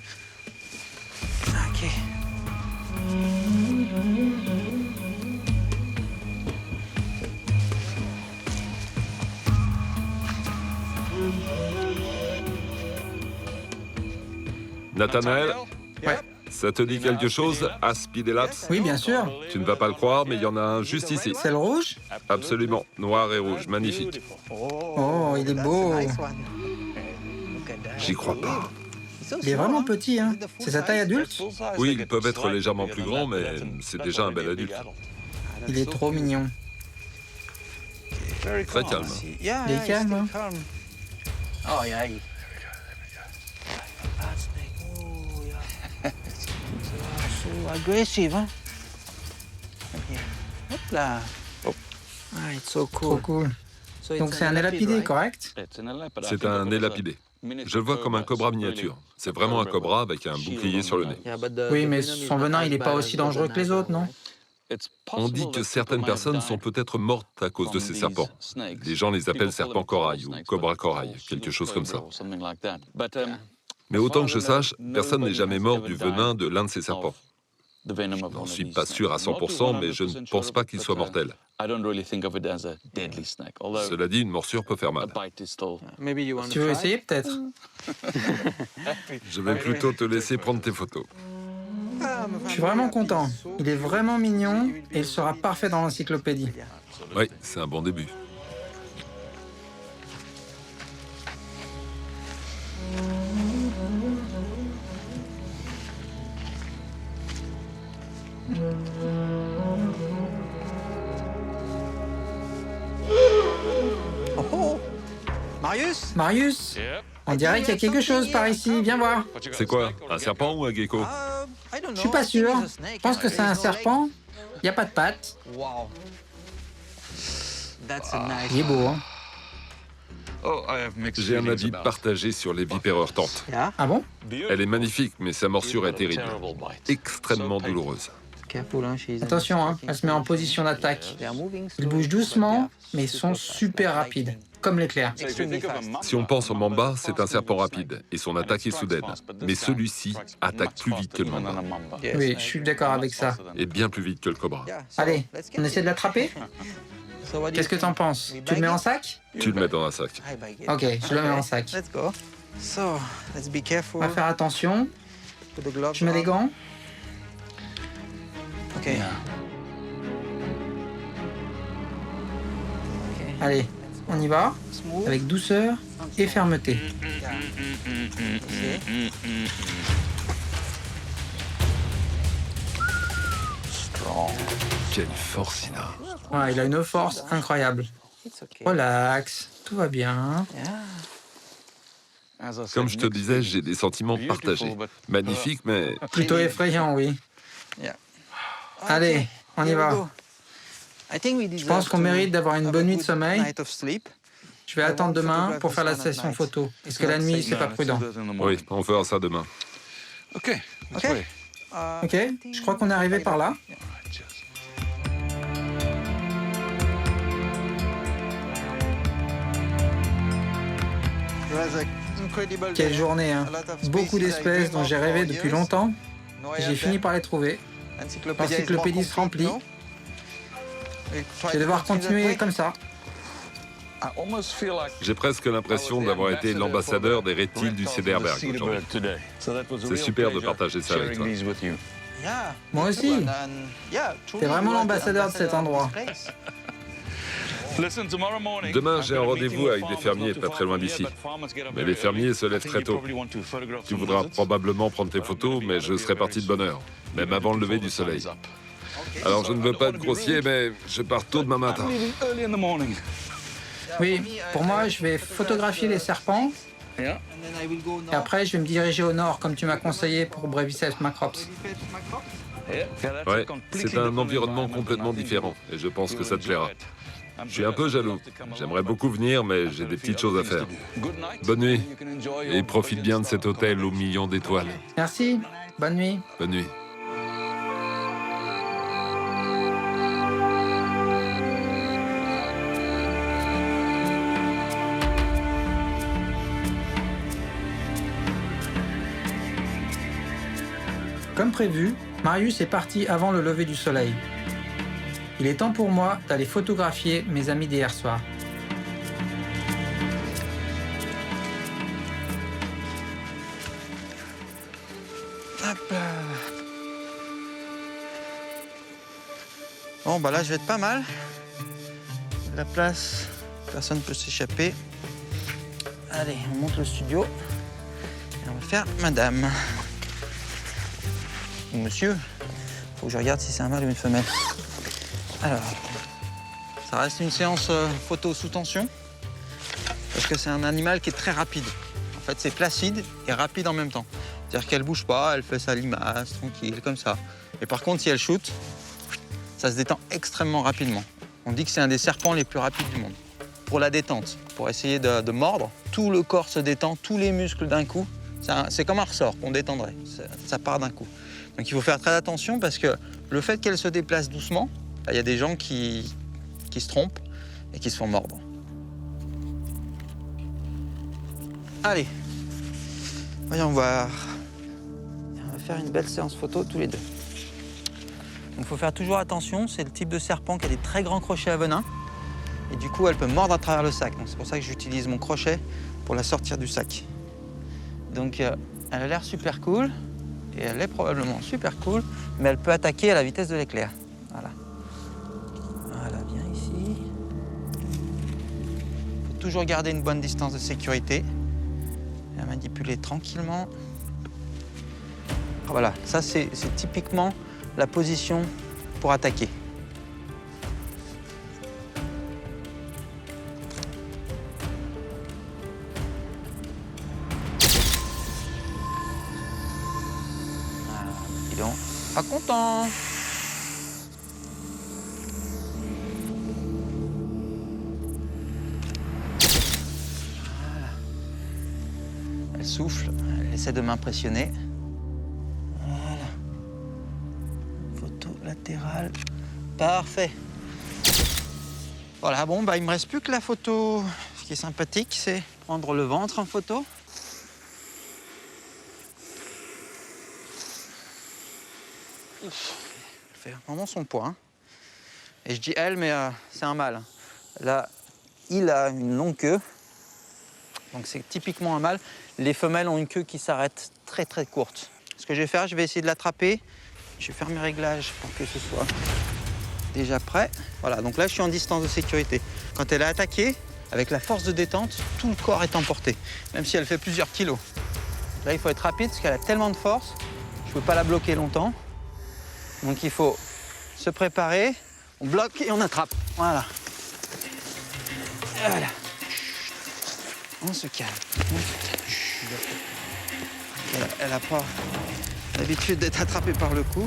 Speaker 3: Ok.
Speaker 2: Nathanaël,
Speaker 3: Ouais.
Speaker 2: ça te dit quelque chose, Aspidelaps?
Speaker 3: Oui, bien sûr.
Speaker 2: Tu ne vas pas le croire, mais il y en a un juste ici.
Speaker 3: C'est le rouge?
Speaker 2: Absolument, noir et rouge, magnifique.
Speaker 3: Oh, il est beau.
Speaker 2: J'y crois pas.
Speaker 3: Il est vraiment petit, hein. C'est sa taille adulte?
Speaker 2: Oui, ils peuvent être légèrement plus grands, mais c'est déjà un bel adulte.
Speaker 3: Il est trop mignon.
Speaker 2: Très calme.
Speaker 3: Il est calme, hein.
Speaker 1: Oh, yeah. So aggressive, hein? Hop là. Ah, it's so
Speaker 3: Trop
Speaker 1: cool.
Speaker 3: cool. Donc c'est un élapidé, correct?
Speaker 2: C'est un élapidé. Je le vois comme un cobra miniature. C'est vraiment un cobra avec un bouclier sur le nez.
Speaker 3: Oui, mais son venin, il n'est pas aussi dangereux que les autres, non?
Speaker 2: On dit que certaines personnes sont peut-être mortes à cause de ces serpents. Les gens les appellent serpents corail ou cobra corail, quelque chose comme ça. Mais autant que je sache, personne n'est jamais mort du venin de l'un de ces serpents. Je n'en suis pas sûr à 100%, mais je ne pense pas qu'il soit mortel. Cela dit, une morsure peut faire mal.
Speaker 3: Tu veux essayer, peut-être?
Speaker 2: Je vais plutôt te laisser prendre tes photos.
Speaker 3: Je suis vraiment content. Il est vraiment mignon et il sera parfait dans l'encyclopédie.
Speaker 2: Oui, c'est un bon début.
Speaker 1: Oh, Marius?
Speaker 3: Marius, on dirait qu'il y a quelque chose par ici. Viens voir.
Speaker 2: C'est quoi? Un serpent ou un gecko?
Speaker 3: Je suis pas sûr. Je pense que c'est un serpent. Il n'y a pas de pattes.
Speaker 1: Wow. That's a nice.
Speaker 3: Il est beau, hein?
Speaker 2: J'ai un avis partagé sur les vipères heurtantes.
Speaker 1: Yeah.
Speaker 3: Ah bon?
Speaker 2: Elle est magnifique, mais sa morsure est terrible. Extrêmement douloureuse.
Speaker 1: Careful, hein,
Speaker 3: Attention, hein, elle se met en position d'attaque. Ils bougent doucement, mais ils sont super rapides, comme l'éclair.
Speaker 2: Si on pense au mamba, c'est un serpent rapide et son attaque est soudaine. Mais celui-ci attaque plus vite que le mamba.
Speaker 3: Oui, je suis d'accord avec ça.
Speaker 2: Et bien plus vite que le cobra.
Speaker 3: Allez, on essaie de l'attraper? Qu'est-ce que t'en penses? Tu le mets en sac?
Speaker 2: Tu le mets dans un sac.
Speaker 3: Ok, je le mets en sac.
Speaker 1: Let's go. So, let's be careful.
Speaker 3: On va faire attention.
Speaker 1: Put the gloves
Speaker 3: Je mets les
Speaker 1: on.
Speaker 3: gants.
Speaker 1: Ok.
Speaker 3: Allez, on y va,
Speaker 1: Smooth.
Speaker 3: avec douceur et fermeté.
Speaker 2: Quelle force il a.
Speaker 3: Ouais, il a une force incroyable.
Speaker 1: It's okay.
Speaker 3: Relax, tout va bien.
Speaker 1: Yeah.
Speaker 2: Comme je te disais, j'ai des sentiments partagés. Magnifique, mais
Speaker 3: Plutôt effrayant, oui.
Speaker 1: Yeah.
Speaker 3: Allez, on y
Speaker 1: Here we
Speaker 3: va.
Speaker 1: go. I think we
Speaker 3: Je pense qu'on mérite d'avoir une bonne nuit de sommeil.
Speaker 1: night of sleep.
Speaker 3: Je vais attendre demain pour faire la session photo. Parce que la nuit, c'est pas prudent.
Speaker 2: oui, on fera ça demain.
Speaker 1: Ok.
Speaker 3: Ok, je crois qu'on est arrivé par là. Quelle journée, hein. Beaucoup d'espèces dont j'ai rêvé depuis longtemps. J'ai fini par les trouver. L'encyclopédie se remplit. Je vais devoir continuer comme ça.
Speaker 2: J'ai presque l'impression d'avoir été l'ambassadeur des reptiles du Cederberg aujourd'hui. C'est super de partager ça avec toi.
Speaker 3: Moi aussi. T'es vraiment l'ambassadeur de cet endroit.
Speaker 2: Demain, j'ai un rendez-vous avec des fermiers pas très loin d'ici. Mais les fermiers se lèvent très tôt. Tu voudras probablement prendre tes photos, mais je serai parti de bonne heure, même avant le lever du soleil. Alors, je ne veux pas être grossier, mais je pars tôt demain matin.
Speaker 3: Oui, pour moi, je vais photographier les serpents. Et après, je vais me diriger au nord, comme tu m'as conseillé pour Breviceps macrops.
Speaker 2: Ouais, c'est un environnement complètement différent, et je pense que ça te plaira. Je suis un peu jaloux. J'aimerais beaucoup venir, mais j'ai des petites choses à faire. Bonne nuit, et profite bien de cet hôtel aux millions d'étoiles.
Speaker 3: Merci, bonne nuit.
Speaker 2: Bonne nuit.
Speaker 3: Comme prévu, Marius est parti avant le lever du soleil. Il est temps pour moi d'aller photographier mes amis d'hier soir.
Speaker 1: Hop là. Bon, bah là, je vais être pas mal. La place, personne ne peut s'échapper. Allez, on monte le studio. Et on va va faire madame. Ou monsieur. Faut que je regarde si c'est un mâle ou une femelle. Alors, ça reste une séance photo sous tension. Parce que c'est un animal qui est très rapide. En fait, c'est placide et rapide en même temps. C'est-à-dire qu'elle bouge pas, elle fait sa limace, tranquille, comme ça. Et par contre, si elle shoot, ça se détend extrêmement rapidement. On dit que c'est un des serpents les plus rapides du monde. Pour la détente, pour essayer de mordre, tout le corps se détend, tous les muscles d'un coup. C'est comme un ressort qu'on détendrait, ça part d'un coup. Donc il faut faire très attention parce que le fait qu'elle se déplace doucement, il y a des gens qui se trompent et qui se font mordre. Allez, voyons voir. On va faire une belle séance photo tous les deux. Donc il faut faire toujours attention, c'est le type de serpent qui a des très grands crochets à venin. Et du coup, elle peut mordre à travers le sac. Donc c'est pour ça que j'utilise mon crochet pour la sortir du sac. Donc elle a l'air super cool. Et elle est probablement super cool. Mais elle peut attaquer à la vitesse de l'éclair. Voilà. Voilà, viens ici. Il faut toujours garder une bonne distance de sécurité. La manipuler tranquillement. Voilà, ça c'est typiquement la position pour attaquer. Pas content. Voilà. Elle souffle, elle essaie de m'impressionner. Voilà. Photo latérale. Parfait. Voilà, bon, il me reste plus que la photo. Ce qui est sympathique, c'est prendre le ventre en photo. Elle fait vraiment son poids. Hein. Et je dis elle, mais c'est un mâle. Là, il a une longue queue. Donc c'est typiquement un mâle. Les femelles ont une queue qui s'arrête très très courte. Ce que je vais faire, je vais essayer de l'attraper. Je vais faire mes réglages pour que ce soit déjà prêt. Voilà, donc là je suis en distance de sécurité. Quand elle est attaquée, avec la force de détente, tout le corps est emporté. Même si elle fait plusieurs kilos. Là, il faut être rapide parce qu'elle a tellement de force. Je ne peux pas la bloquer longtemps. Donc il faut se préparer, on bloque et on attrape. Voilà. Voilà. On se calme. Elle n'a pas l'habitude d'être attrapée par le cou.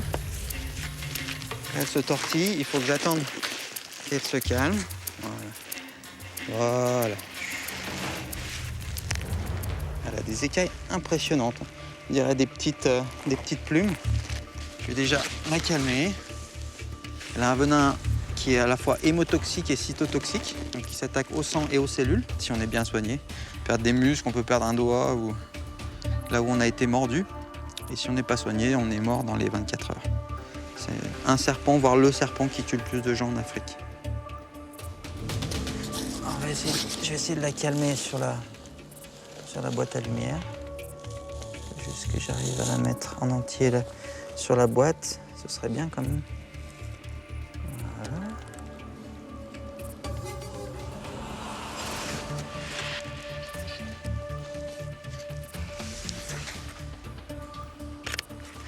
Speaker 1: Elle se tortille, il faut que j'attende qu'elle se calme. Voilà. Voilà. Elle a des écailles impressionnantes. On dirait des petites plumes. Je vais déjà la calmer. Elle a un venin qui est à la fois hémotoxique et cytotoxique, donc qui s'attaque au sang et aux cellules, si on est bien soigné. Perdre des muscles, on peut perdre un doigt ou là où on a été mordu. Et si on n'est pas soigné, on est mort dans les 24 heures. C'est un serpent, voire le serpent qui tue le plus de gens en Afrique. Je vais essayer de la calmer sur la boîte à lumière. Juste que j'arrive à la mettre en entier là. Sur la boîte, ce serait bien quand même. Voilà.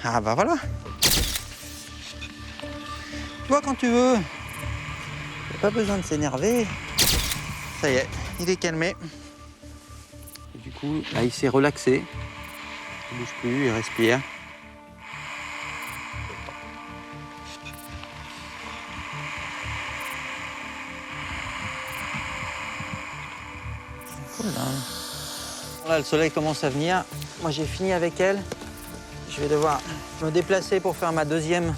Speaker 1: Ah bah voilà. Tu vois quand tu veux. Il n'y a pas besoin de s'énerver. Ça y est, il est calmé. Et du coup, là, il s'est relaxé. Il ne bouge plus, il respire. Là, le soleil commence à venir. Moi, j'ai fini avec elle. Je vais devoir me déplacer pour faire ma deuxième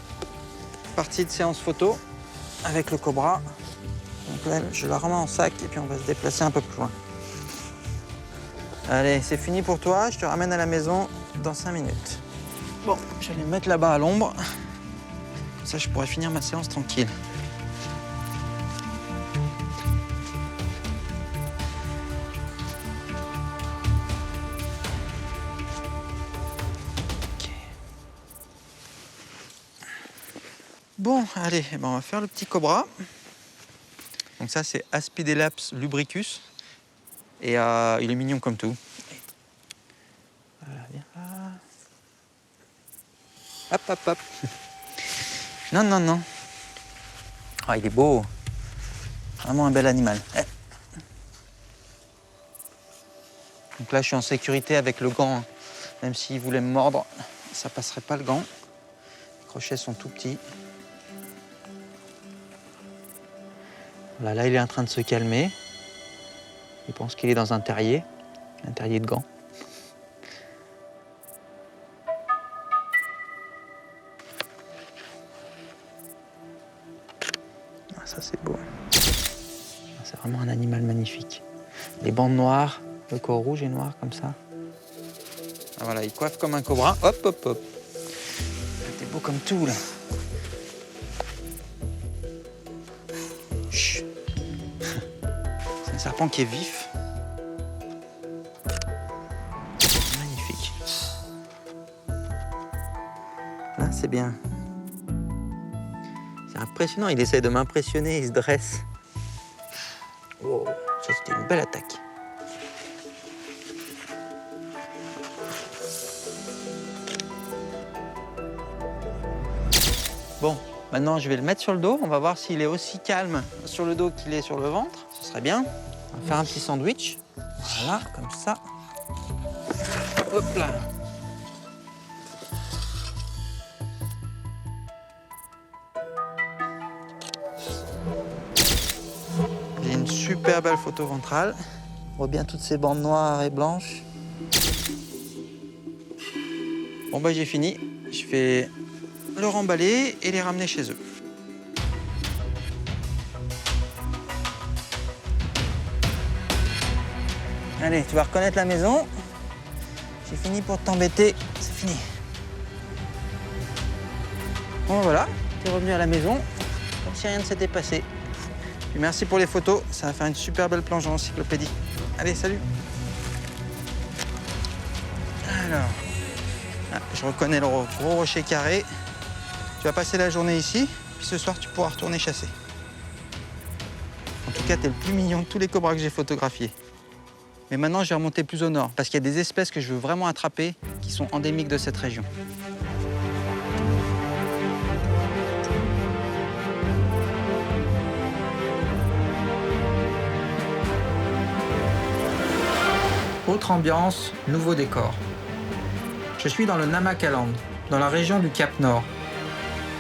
Speaker 1: partie de séance photo avec le cobra. Donc là, je la remets en sac et puis on va se déplacer un peu plus loin. Allez, c'est fini pour toi. Je te ramène à la maison dans 5 minutes. Bon, je vais les mettre là-bas à l'ombre. Comme ça, je pourrais finir ma séance tranquille. Bon, allez, on va faire le petit cobra. Donc ça, c'est Aspidelaps lubricus. Et il est mignon comme tout. Voilà, viens. Hop, hop, hop. Non, non, non. Ah, il est beau. Vraiment un bel animal. Donc là, je suis en sécurité avec le gant. Même s'il voulait me mordre, ça passerait pas le gant. Les crochets sont tout petits. Voilà, là, il est en train de se calmer. Il pense qu'il est dans un terrier de gants. Ah, ça, c'est beau. C'est vraiment un animal magnifique. Les bandes noires, le corps rouge et noir comme ça. Ah, voilà, il coiffe comme un cobra. Hop, hop, hop. T'es beau comme tout, là. Chut. C'est un serpent qui est vif. Magnifique. Là, c'est bien. C'est impressionnant, il essaie de m'impressionner, il se dresse. Oh, ça, c'était une belle attaque. Bon, maintenant je vais le mettre sur le dos. On va voir s'il est aussi calme sur le dos qu'il est sur le ventre. Ce serait bien. On va faire un petit sandwich. Voilà, comme ça. Hop là. J'ai une super belle photo ventrale. On voit bien toutes ces bandes noires et blanches. Bon, bah j'ai fini. Je vais le remballer et les ramener chez eux. Allez, tu vas reconnaître la maison. J'ai fini pour t'embêter, c'est fini. Bon voilà, t'es revenu à la maison, comme si rien ne s'était passé. Puis merci pour les photos, ça va faire une super belle planche en encyclopédie. Allez, salut. Alors, je reconnais le gros rocher carré. Tu vas passer la journée ici, puis ce soir, tu pourras retourner chasser. En tout cas, t'es le plus mignon de tous les cobras que j'ai photographiés. Mais maintenant, je vais remonter plus au nord, parce qu'il y a des espèces que je veux vraiment attraper qui sont endémiques de cette région.
Speaker 3: Autre ambiance, nouveau décor. Je suis dans le Namaqualand, dans la région du Cap Nord.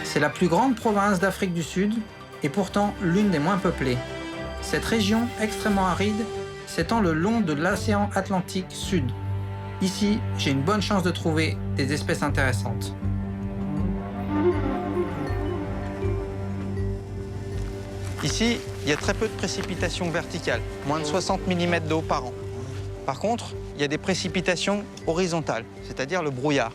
Speaker 3: C'est la plus grande province d'Afrique du Sud et pourtant l'une des moins peuplées. Cette région extrêmement aride s'étend le long de l'océan Atlantique Sud. Ici, j'ai une bonne chance de trouver des espèces intéressantes.
Speaker 1: Ici, il y a très peu de précipitations verticales, moins de 60 mm d'eau par an. Par contre, il y a des précipitations horizontales, c'est-à-dire le brouillard.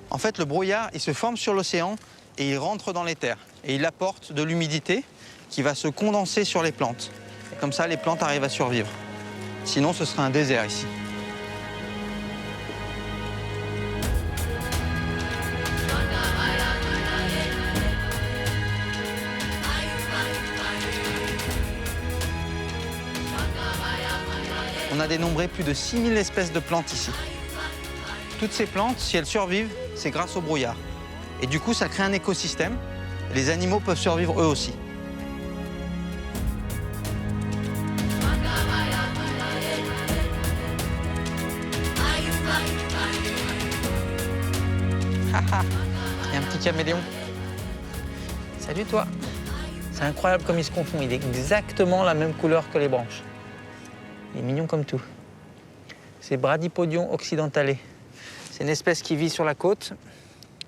Speaker 1: En fait, le brouillard, il se forme sur l'océan et il rentre dans les terres. Et il apporte de l'humidité qui va se condenser sur les plantes. Et comme ça, les plantes arrivent à survivre. Sinon, ce serait un désert ici. On a dénombré plus de 6000 espèces de plantes ici. Toutes ces plantes, si elles survivent, c'est grâce au brouillard. Et du coup, ça crée un écosystème. Les animaux peuvent survivre eux aussi. Il y a un petit caméléon. Salut toi. C'est incroyable comme il se confond. Il est exactement la même couleur que les branches. Il est mignon comme tout. C'est Bradypodion occidentale. C'est une espèce qui vit sur la côte,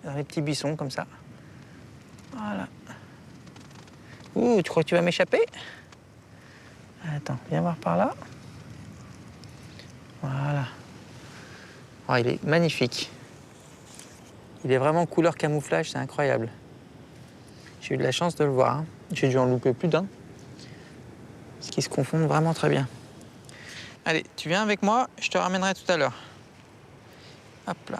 Speaker 1: dans les petits buissons comme ça. Voilà. Ouh, tu crois que tu vas m'échapper? Attends, viens voir par là. Voilà. Oh, il est magnifique. Il est vraiment couleur camouflage, c'est incroyable. J'ai eu de la chance de le voir. Hein. J'ai dû en louper plus d'un. Parce qu'ils se confondent vraiment très bien. Allez, tu viens avec moi, je te ramènerai tout à l'heure. Hop là.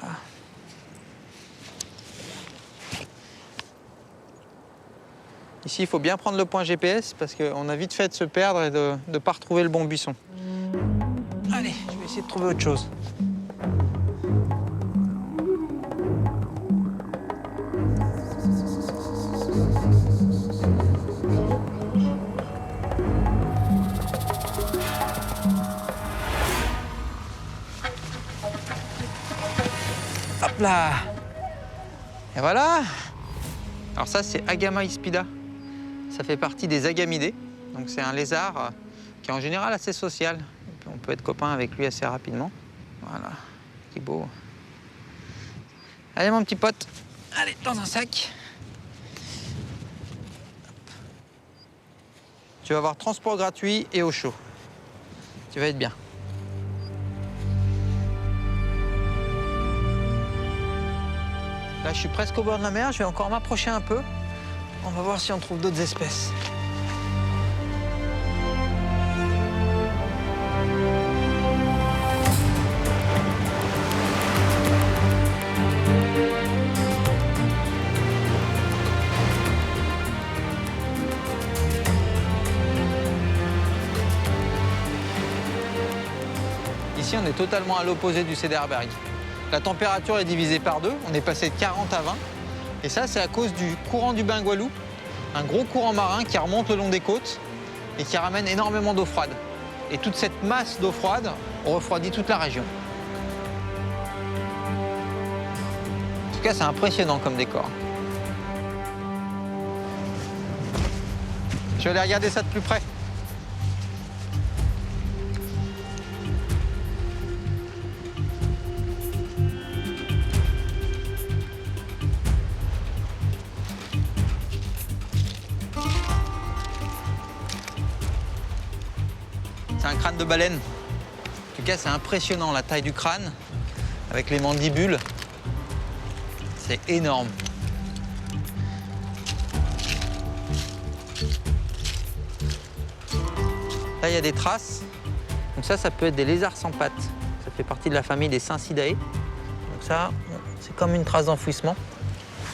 Speaker 1: Ici, il faut bien prendre le point GPS parce qu'on a vite fait de se perdre et de ne pas retrouver le bon buisson. Allez, je vais essayer de trouver autre chose. là. Et voilà. Alors ça, c'est Agama ispida. Ça fait partie des agamidés. Donc c'est un lézard qui est en général assez social. On peut être copain avec lui assez rapidement. Voilà, qui beau. Allez mon petit pote, allez dans un sac. Tu vas avoir transport gratuit et eau chaud. Tu vas être bien. Là, je suis presque au bord de la mer. Je vais encore m'approcher un peu. On va voir si on trouve d'autres espèces. Ici, on est totalement à l'opposé du Cederberg. La température est divisée par 2, on est passé de 40 à 20. Et ça, c'est à cause du courant du Benguelou, un gros courant marin qui remonte le long des côtes et qui ramène énormément d'eau froide. Et toute cette masse d'eau froide refroidit toute la région. En tout cas, c'est impressionnant comme décor. Je vais aller regarder ça de plus près. C'est un crâne de baleine. En tout cas, c'est impressionnant, la taille du crâne, avec les mandibules. C'est énorme. Là, il y a des traces. Donc ça peut être des lézards sans pattes. Ça fait partie de la famille des Cincidae. Donc ça, c'est comme une trace d'enfouissement.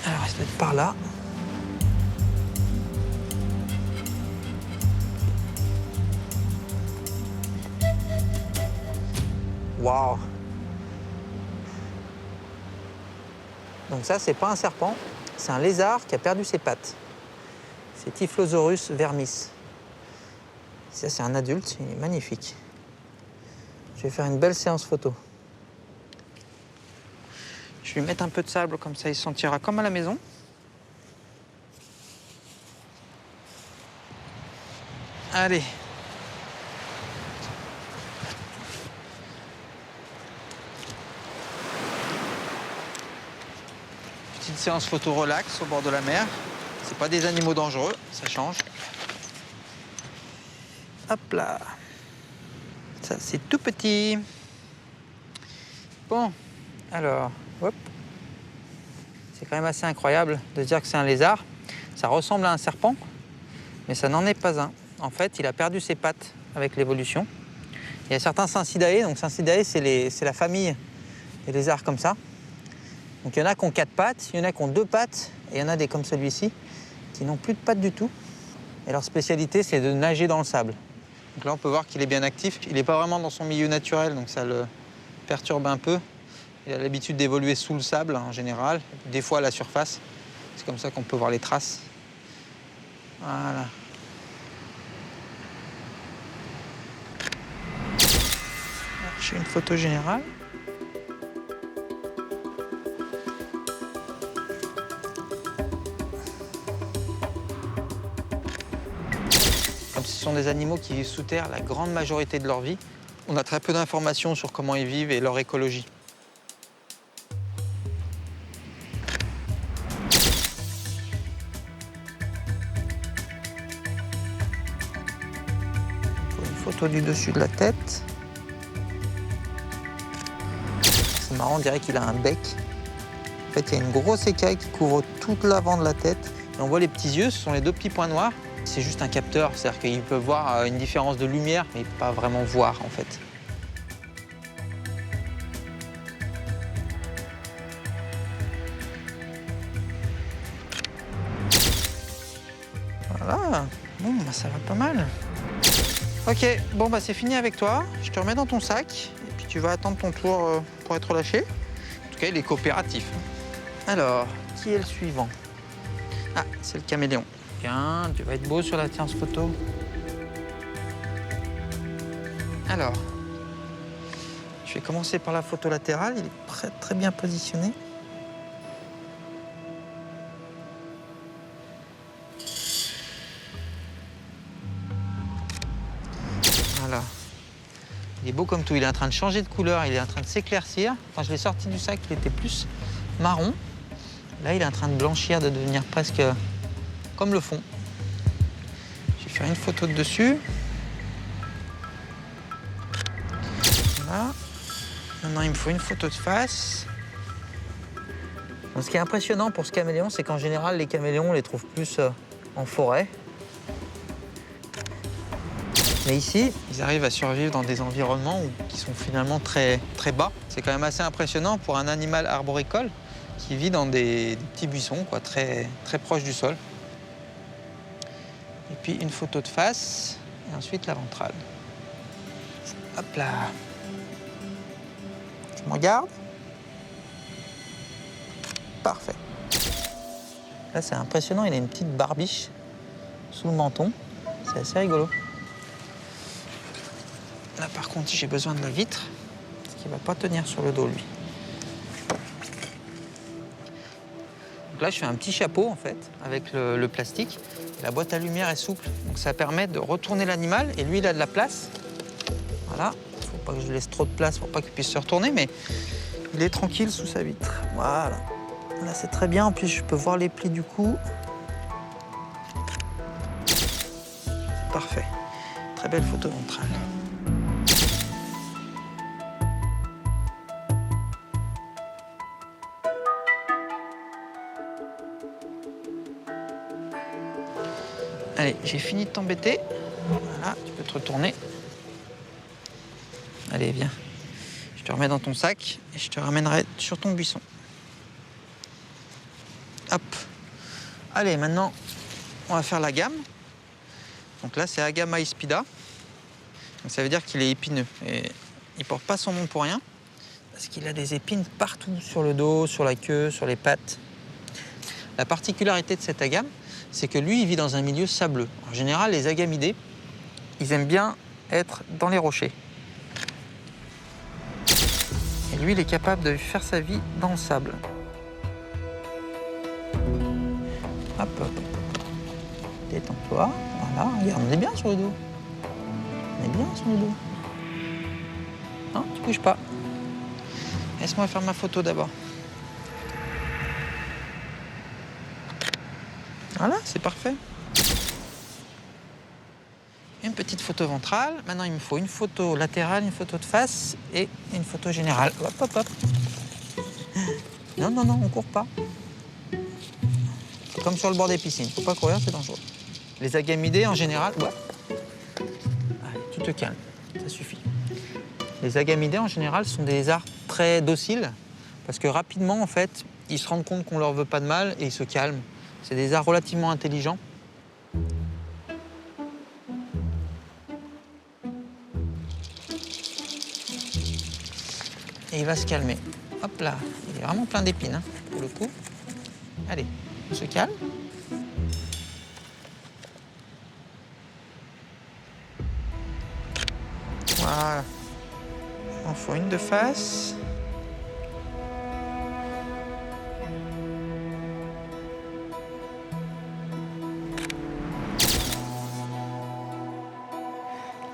Speaker 1: Alors, ça doit être par là. Waouh! Donc ça, c'est pas un serpent, c'est un lézard qui a perdu ses pattes. C'est Typhlosaurus vermis. Ça, c'est un adulte, il est magnifique. Je vais faire une belle séance photo. Je vais lui mettre un peu de sable, comme ça il se sentira comme à la maison. Allez. Petite séance photo relax au bord de la mer. C'est pas des animaux dangereux, ça change. Hop là. Ça, c'est tout petit. Bon, alors, hop. C'est quand même assez incroyable de se dire que c'est un lézard. Ça ressemble à un serpent, mais ça n'en est pas un. En fait, il a perdu ses pattes avec l'évolution. Il y a certains Cincidae. Donc Cincidae, c'est la famille des lézards comme ça. Donc il y en a qui ont 4 pattes, il y en a qui ont 2 pattes, et il y en a des comme celui-ci qui n'ont plus de pattes du tout. Et leur spécialité, c'est de nager dans le sable. Donc là, on peut voir qu'il est bien actif. Il n'est pas vraiment dans son milieu naturel, donc ça le perturbe un peu. Il a l'habitude d'évoluer sous le sable, en général, des fois à la surface. C'est comme ça qu'on peut voir les traces. Voilà. J'ai une photo générale. Comme ce sont des animaux qui vivent sous terre la grande majorité de leur vie, on a très peu d'informations sur comment ils vivent et leur écologie. Une photo du dessus de la tête. C'est marrant, on dirait qu'il a un bec. En fait, il y a une grosse écaille qui couvre toute l'avant de la tête. Et on voit les petits yeux, ce sont les 2 petits points noirs. C'est juste un capteur, c'est-à-dire qu'il peut voir une différence de lumière, mais pas vraiment voir, en fait. Voilà, bon, bah, ça va pas mal. Ok, bon, bah, c'est fini avec toi. Je te remets dans ton sac, et puis tu vas attendre ton tour pour être relâché. En tout cas, il est coopératif. Alors, qui est le suivant? Ah, c'est le caméléon. Tiens, tu vas être beau sur la séance photo. Alors, je vais commencer par la photo latérale. Il est très bien positionné. Voilà. Il est beau comme tout. Il est en train de changer de couleur, il est en train de s'éclaircir. Quand je l'ai sorti du sac, il était plus marron. Là, il est en train de blanchir, de devenir presque comme le fond. Je vais faire une photo de dessus. Voilà. Maintenant, il me faut une photo de face. Donc, ce qui est impressionnant pour ce caméléon, c'est qu'en général, les caméléons, on les trouve plus en forêt. Mais ici, ils arrivent à survivre dans des environnements qui sont finalement très, très bas. C'est quand même assez impressionnant pour un animal arboricole qui vit dans des petits buissons, quoi, très, très proches du sol. Et puis une photo de face, et ensuite la ventrale. Hop là. Tu me regardes? Parfait. Là, c'est impressionnant, il a une petite barbiche sous le menton. C'est assez rigolo. Là, par contre, j'ai besoin de la vitre, parce qu'il ne va pas tenir sur le dos, lui. Donc là, je fais un petit chapeau, en fait, avec le plastique. La boîte à lumière est souple, donc ça permet de retourner l'animal. Et lui, il a de la place. Voilà. Il ne faut pas que je laisse trop de place pour pas qu'il puisse se retourner, mais il est tranquille sous sa vitre. Voilà. Là, c'est très bien. En plus, je peux voir les plis du cou. Parfait. Très belle photo ventrale. Allez, j'ai fini de t'embêter. Voilà, tu peux te retourner. Allez, viens. Je te remets dans ton sac et je te ramènerai sur ton buisson. Hop. Allez, maintenant, on va faire la gamme. Donc là, c'est Agama ispida. Donc ça veut dire qu'il est épineux. Et il ne porte pas son nom pour rien, parce qu'il a des épines partout, sur le dos, sur la queue, sur les pattes. La particularité de cet agame, c'est que lui, il vit dans un milieu sableux. En général, les agamidés, ils aiment bien être dans les rochers. Et lui, il est capable de faire sa vie dans le sable. Hop, hop. Détends-toi. Voilà, regarde, on est bien sur le dos. On est bien sur le dos. Non, tu bouges pas. Laisse-moi faire ma photo d'abord. Voilà, c'est parfait. Une petite photo ventrale. Maintenant, il me faut une photo latérale, une photo de face et une photo générale. Hop, hop, hop. Non, non, non, on court pas. C'est comme sur le bord des piscines. Faut pas courir, c'est dangereux. Les agamidés, en général... Ouais. Allez, tu te calmes, ça suffit. Les agamidés, en général, sont des arbres très dociles parce que rapidement, en fait, ils se rendent compte qu'on leur veut pas de mal et ils se calment. C'est des arbres relativement intelligents. Et il va se calmer. Hop là, il est vraiment plein d'épines, hein, pour le coup. Allez, on se calme. Voilà. Il en faut une de face.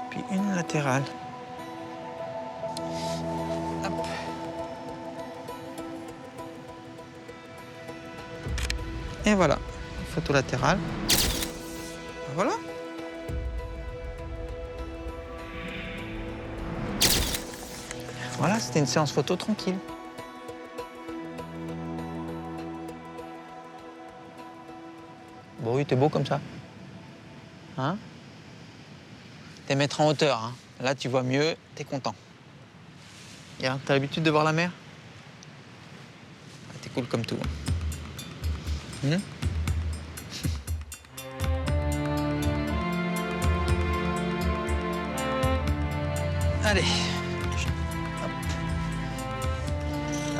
Speaker 1: Puis une latérale. Hop. Et voilà, photo latérale. Voilà. Voilà, c'était une séance photo tranquille. Bon, oui, t'es beau comme ça. Hein? T'es mettre en hauteur, hein. Là, tu vois mieux, t'es content. Regarde, t'as l'habitude de voir la mer? Ah, t'es cool comme tout. Allez. Hop.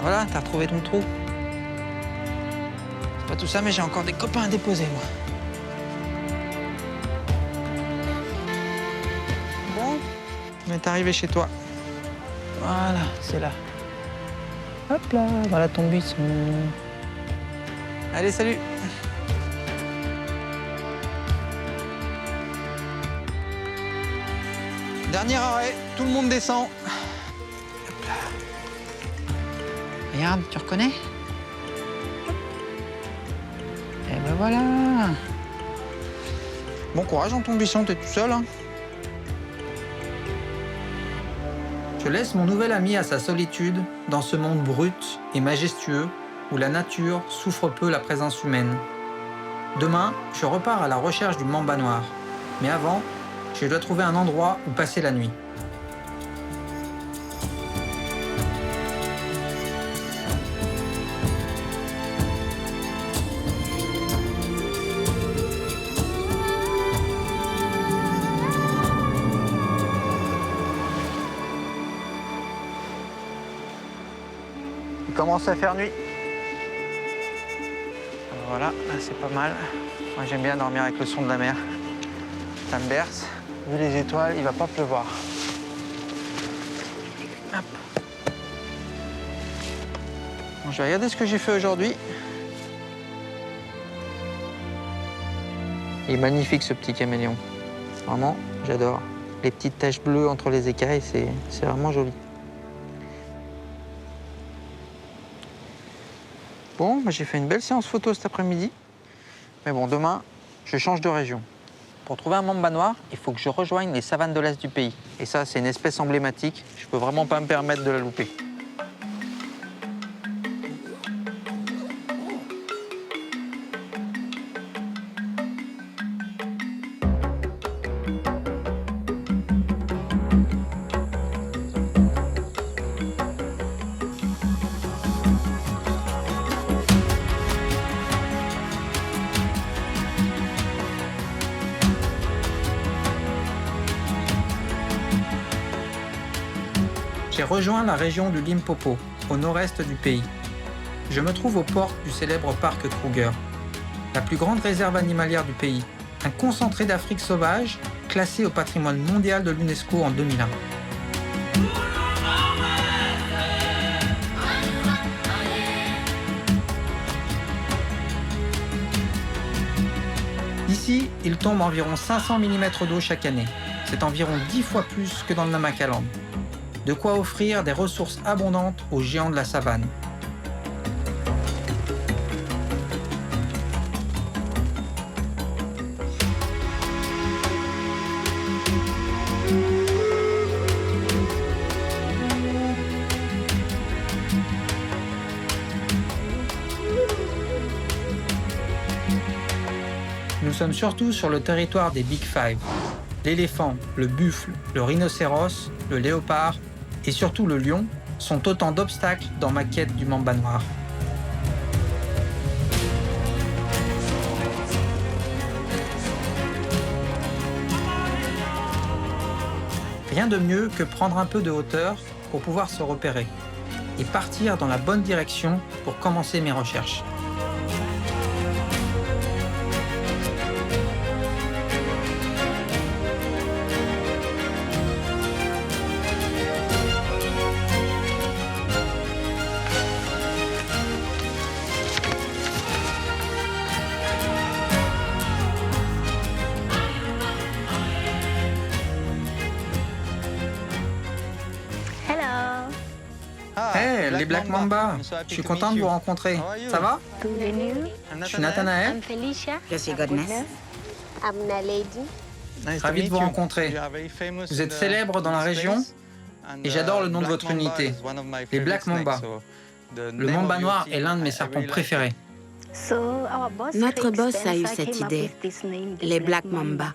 Speaker 1: Voilà, t'as retrouvé ton trou. C'est pas tout ça, mais j'ai encore des copains à déposer, moi. Bon, on est arrivé chez toi. Voilà, c'est là. Hop là, voilà ton buisson. Allez, salut. Dernier arrêt, tout le monde descend. Hop là. Regarde, tu reconnais? Et ben voilà. Bon courage dans ton buisson, t'es tout seul. Hein.
Speaker 3: Je laisse mon nouvel ami à sa solitude dans ce monde brut et majestueux où la nature souffre peu la présence humaine. Demain, je repars à la recherche du mamba noir. Mais avant, je dois trouver un endroit où passer la nuit.
Speaker 1: Il commence à faire nuit. Voilà, là c'est pas mal. Moi j'aime bien dormir avec le son de la mer. Ça me berce. Vu les étoiles, il va pas pleuvoir. Hop. Bon, je vais regarder ce que j'ai fait aujourd'hui. Il est magnifique ce petit caméléon. Vraiment, j'adore. Les petites taches bleues entre les écailles, c'est vraiment joli. Bon, bah, j'ai fait une belle séance photo cet après-midi. Mais bon, demain, je change de région. Pour trouver un mamba noir, il faut que je rejoigne les savanes de l'Est du pays. Et ça, c'est une espèce emblématique. Je peux vraiment pas me permettre de la louper.
Speaker 3: J'ai rejoint la région du Limpopo, au nord-est du pays. Je me trouve aux portes du célèbre parc Kruger, la plus grande réserve animalière du pays, un concentré d'Afrique sauvage classé au patrimoine mondial de l'UNESCO en 2001. Ici, il tombe environ 500 mm d'eau chaque année. C'est environ 10 fois plus que dans le Namaqualand. De quoi offrir des ressources abondantes aux géants de la savane. Nous sommes surtout sur le territoire des Big Five. L'éléphant, le buffle, le rhinocéros, le léopard et surtout le lion sont autant d'obstacles dans ma quête du mamba noir. Rien de mieux que prendre un peu de hauteur pour pouvoir se repérer et partir dans la bonne direction pour commencer mes recherches. Hey, les Black Mamba, je suis content de vous rencontrer. Ça va? Je suis Nathanaël.
Speaker 4: Je suis Godness.
Speaker 3: Ravi de vous rencontrer. Vous êtes célèbre dans la région et j'adore le nom de votre unité, les Black Mamba. Le mamba noir est l'un de mes serpents préférés.
Speaker 4: Notre boss a eu cette idée, les Black Mamba,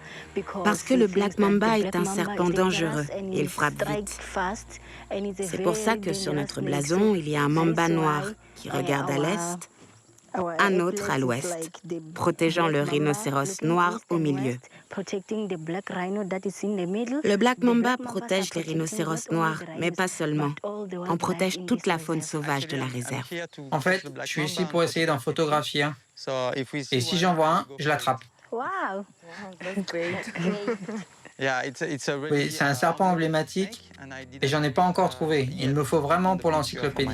Speaker 4: parce que le Black Mamba est un serpent dangereux, il frappe vite. C'est pour ça que sur notre blason, il y a un mamba noir qui regarde à l'est, un autre à l'ouest, protégeant le rhinocéros noir au milieu. Le Black Mamba protège les rhinocéros noirs, mais pas seulement. On protège toute la faune sauvage de la réserve.
Speaker 3: En fait, je suis ici pour essayer d'en photographier un. Et si j'en vois un, je l'attrape. Oui, c'est un serpent emblématique et j'en ai pas encore trouvé. Il me faut vraiment pour l'encyclopédie.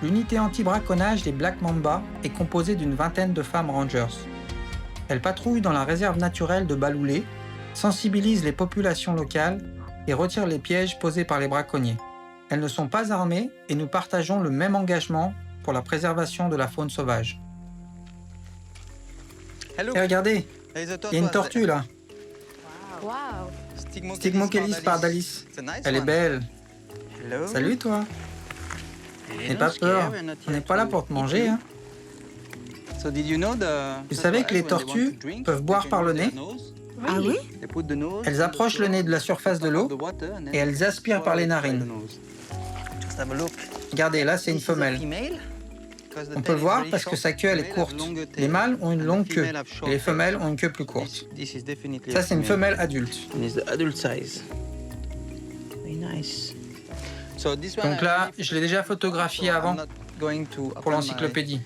Speaker 3: L'unité anti-braconnage des Black Mamba est composée d'une vingtaine de femmes rangers. Elle patrouille dans la réserve naturelle de Baloulé, sensibilise les populations locales et retire les pièges posés par les braconniers. Elles ne sont pas armées et nous partageons le même engagement pour la préservation de la faune sauvage. Et regardez, il y a une tortue là. Stigmochelis pardalis. Elle est belle. Salut toi. N'aie pas peur, on n'est pas là pour te manger. Hein. Tu savais que les tortues peuvent boire par le nez?
Speaker 4: Ah oui?
Speaker 3: Elles approchent le nez de la surface de l'eau et elles aspirent par les narines. Regardez, là c'est une femelle. On peut le voir parce que sa queue elle est courte. Les mâles ont une longue queue et les femelles ont une queue plus courte. Ça c'est une femelle adulte. Donc là, je l'ai déjà photographié avant pour l'encyclopédie.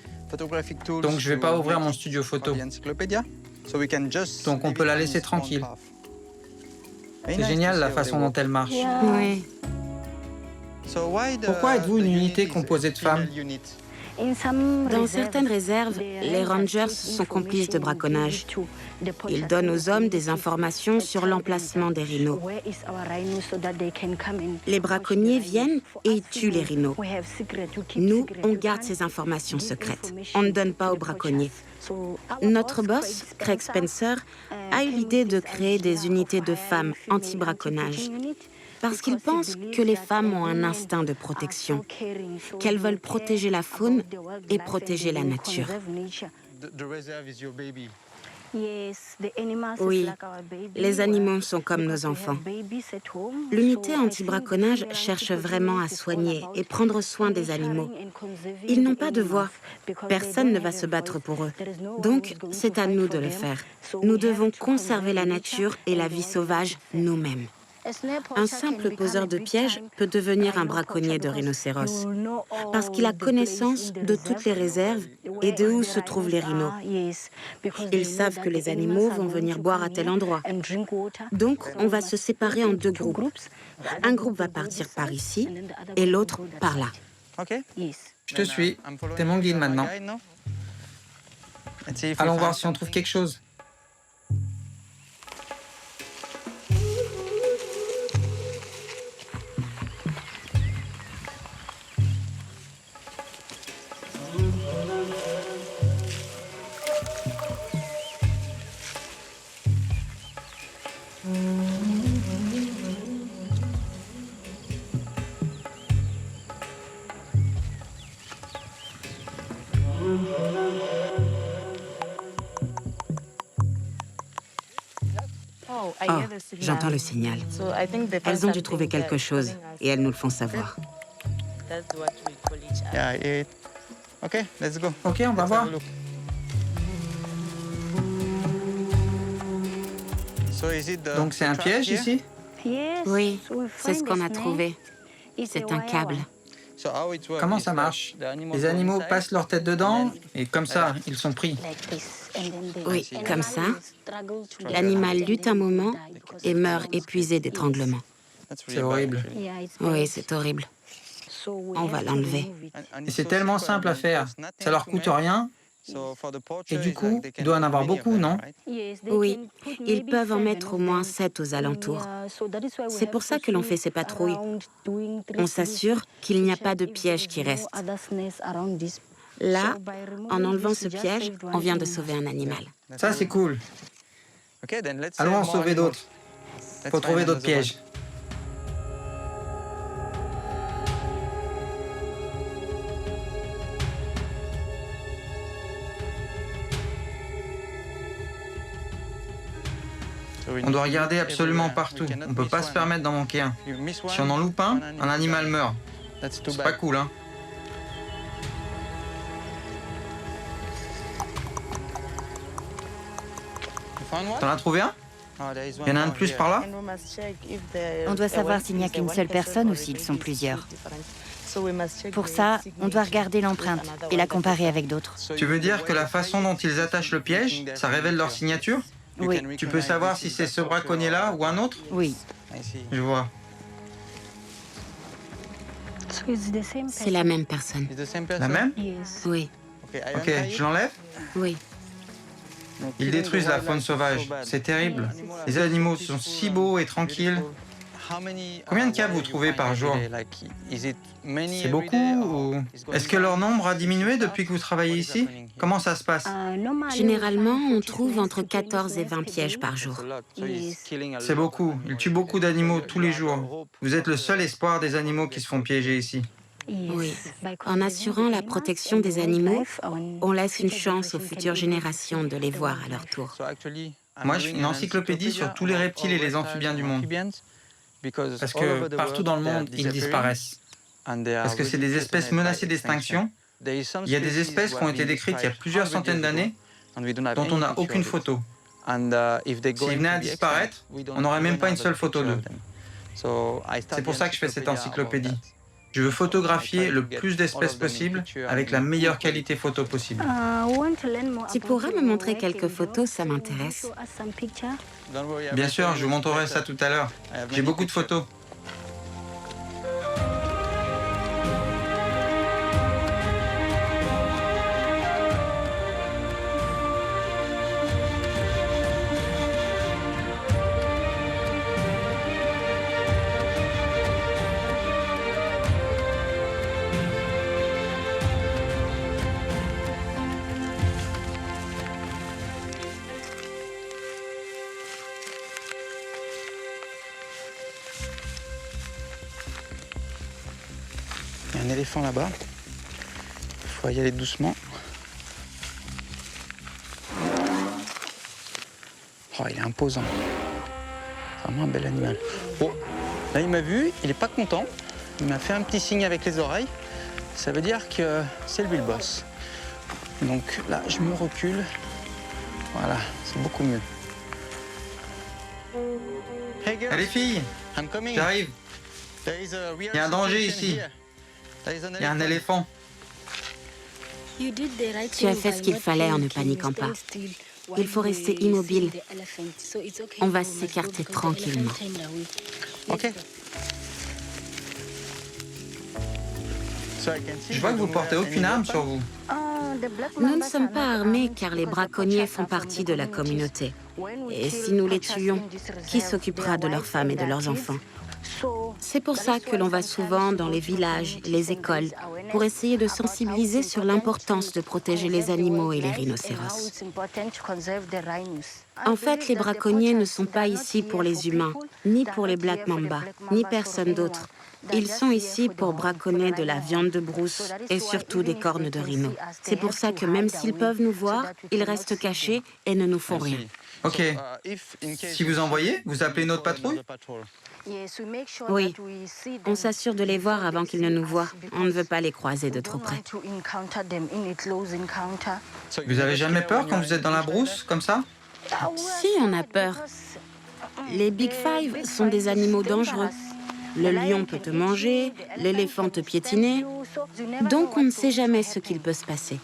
Speaker 3: Donc je ne vais pas ouvrir mon studio photo. Donc on peut la laisser tranquille. C'est génial la façon dont elle marche.
Speaker 4: Oui.
Speaker 3: Pourquoi êtes-vous une unité composée de femmes?
Speaker 4: Dans certaines réserves, les rangers sont complices de braconnage. Ils donnent aux hommes des informations sur l'emplacement des rhinos. Les braconniers viennent et ils tuent les rhinos. Nous, on garde ces informations secrètes. On ne donne pas aux braconniers. Notre boss, Craig Spencer, a eu l'idée de créer des unités de femmes anti-braconnage. Parce qu'il pense que les femmes ont un instinct de protection, qu'elles veulent protéger la faune et protéger la nature. Oui, les animaux sont comme nos enfants. L'unité anti-braconnage cherche vraiment à soigner et prendre soin des animaux. Ils n'ont pas de voix. Personne ne va se battre pour eux. Donc, c'est à nous de le faire. Nous devons conserver la nature et la vie sauvage nous-mêmes. Un simple poseur de pièges peut devenir un braconnier de rhinocéros parce qu'il a connaissance de toutes les réserves et de où se trouvent les rhinos. Ils savent que les animaux vont venir boire à tel endroit. Donc, on va se séparer en deux groupes. Un groupe va partir par ici et l'autre par là.
Speaker 3: Je te suis. T'es mon guide maintenant. Allons voir si on trouve quelque chose.
Speaker 4: Oh, j'entends le signal. Elles ont dû trouver quelque chose et elles nous le font savoir.
Speaker 3: Ok, on va voir. Donc c'est un piège ici?
Speaker 4: Oui, c'est ce qu'on a trouvé. C'est un câble.
Speaker 3: Comment ça marche? Les animaux passent leur tête dedans et comme ça, ils sont pris.
Speaker 4: Oui, comme ça. L'animal lutte un moment et meurt épuisé d'étranglement.
Speaker 3: C'est horrible.
Speaker 4: Oui, c'est horrible. On va l'enlever.
Speaker 3: Et c'est tellement simple à faire. Ça leur coûte rien. Et du coup, il doit en avoir beaucoup, non?
Speaker 4: Oui, ils peuvent en mettre au moins 7 aux alentours. C'est pour ça que l'on fait ces patrouilles. On s'assure qu'il n'y a pas de piège qui reste. Là, en enlevant ce piège, on vient de sauver un animal.
Speaker 3: Ça, c'est cool. Allons en sauver d'autres. Faut trouver d'autres pièges. On doit regarder absolument partout. On ne peut pas se permettre d'en manquer un. Si on en loupe un animal meurt. C'est pas cool, hein? T'en as trouvé un? Il y en a un de plus par là?
Speaker 5: On doit savoir s'il n'y a qu'une seule personne ou s'ils sont plusieurs. Pour ça, on doit regarder l'empreinte et la comparer avec d'autres.
Speaker 3: Tu veux dire que la façon dont ils attachent le piège, ça révèle leur signature?
Speaker 5: Oui.
Speaker 3: Tu peux savoir si c'est ce braconnier-là ou un autre?
Speaker 5: Oui.
Speaker 3: Je vois.
Speaker 4: C'est la même personne.
Speaker 3: La même?
Speaker 4: Oui.
Speaker 3: Ok, je l'enlève?
Speaker 4: Oui.
Speaker 3: Ils détruisent la faune sauvage. C'est terrible. Les animaux sont si beaux et tranquilles. Combien de cas vous trouvez par jour? C'est beaucoup ou... Est-ce que leur nombre a diminué depuis que vous travaillez ici? Comment ça se passe?
Speaker 4: Généralement, on trouve entre 14 et 20 pièges par jour.
Speaker 3: C'est beaucoup. Ils tuent beaucoup d'animaux tous les jours. Vous êtes le seul espoir des animaux qui se font piéger ici.
Speaker 4: Oui. En assurant la protection des animaux, on laisse une chance aux futures générations de les voir à leur tour.
Speaker 3: Moi, je fais une encyclopédie sur tous les reptiles et les amphibiens du monde. Parce que partout dans le monde, ils disparaissent. Parce que c'est des espèces menacées d'extinction. Il y a des espèces qui ont été décrites il y a plusieurs centaines d'années, dont on n'a aucune photo. S'ils venaient à disparaître, on n'aurait même pas une seule photo d'eux. C'est pour ça que je fais cette encyclopédie. Je veux photographier le plus d'espèces possible avec la meilleure qualité photo possible.
Speaker 4: Tu pourras me montrer quelques photos, ça m'intéresse.
Speaker 3: Bien sûr, je vous montrerai ça tout à l'heure. J'ai beaucoup de photos. Il y a un éléphant là-bas. Il faut y aller doucement. Oh, il est imposant. C'est vraiment un bel animal. Bon, là il m'a vu, il n'est pas content. Il m'a fait un petit signe avec les oreilles. Ça veut dire que c'est lui le boss. Donc là, je me recule. Voilà, c'est beaucoup mieux. Allez filles, j'arrive. Il y a un danger ici. Il y a un éléphant.
Speaker 4: Tu as fait ce qu'il fallait en ne paniquant pas. Il faut rester immobile. On va s'écarter tranquillement.
Speaker 3: Ok. Je vois que vous portez aucune arme sur vous.
Speaker 4: Nous ne sommes pas armés car les braconniers font partie de la communauté. Et si nous les tuons, qui s'occupera de leurs femmes et de leurs enfants? C'est pour ça que l'on va souvent dans les villages, les écoles, pour essayer de sensibiliser sur l'importance de protéger les animaux et les rhinocéros. En fait, les braconniers ne sont pas ici pour les humains, ni pour les Black Mamba, ni personne d'autre. Ils sont ici pour braconner de la viande de brousse et surtout des cornes de rhino. C'est pour ça que même s'ils peuvent nous voir, ils restent cachés et ne nous font rien.
Speaker 3: Ok. Si vous en voyez, vous appelez une autre patrouille?
Speaker 4: Oui, on s'assure de les voir avant qu'ils ne nous voient. On ne veut pas les croiser de trop près.
Speaker 3: Vous avez jamais peur quand vous êtes dans la brousse, comme ça?
Speaker 4: Si, on a peur. Les Big Five sont des animaux dangereux. Le lion peut te manger, l'éléphant te piétiner. Donc on ne sait jamais ce qu'il peut se passer.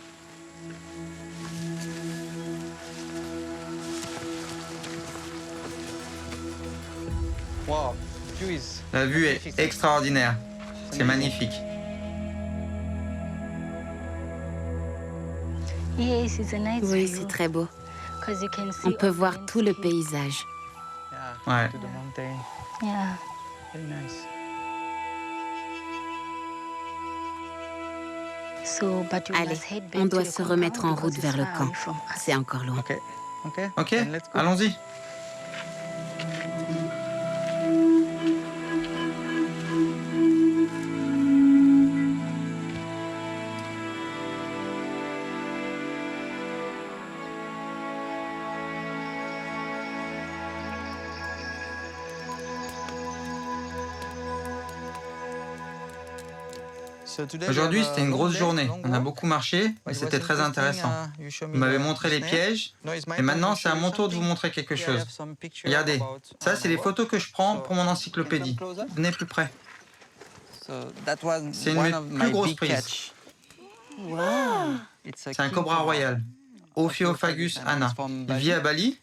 Speaker 3: La vue est extraordinaire. C'est magnifique.
Speaker 4: Oui, c'est très beau. On peut voir tout le paysage.
Speaker 3: Ouais.
Speaker 4: Allez, on doit se remettre en route vers le camp. C'est encore loin.
Speaker 3: Ok, allons-y. Aujourd'hui, c'était une grosse journée. On a beaucoup marché et c'était très intéressant. Vous m'avez montré les pièges et maintenant, c'est à mon tour de vous montrer quelque chose. Regardez, ça, c'est les photos que je prends pour mon encyclopédie. Venez plus près. C'est une de mes plus grosses prises. C'est un cobra royal, Ophiophagus anna. Il vit à Bali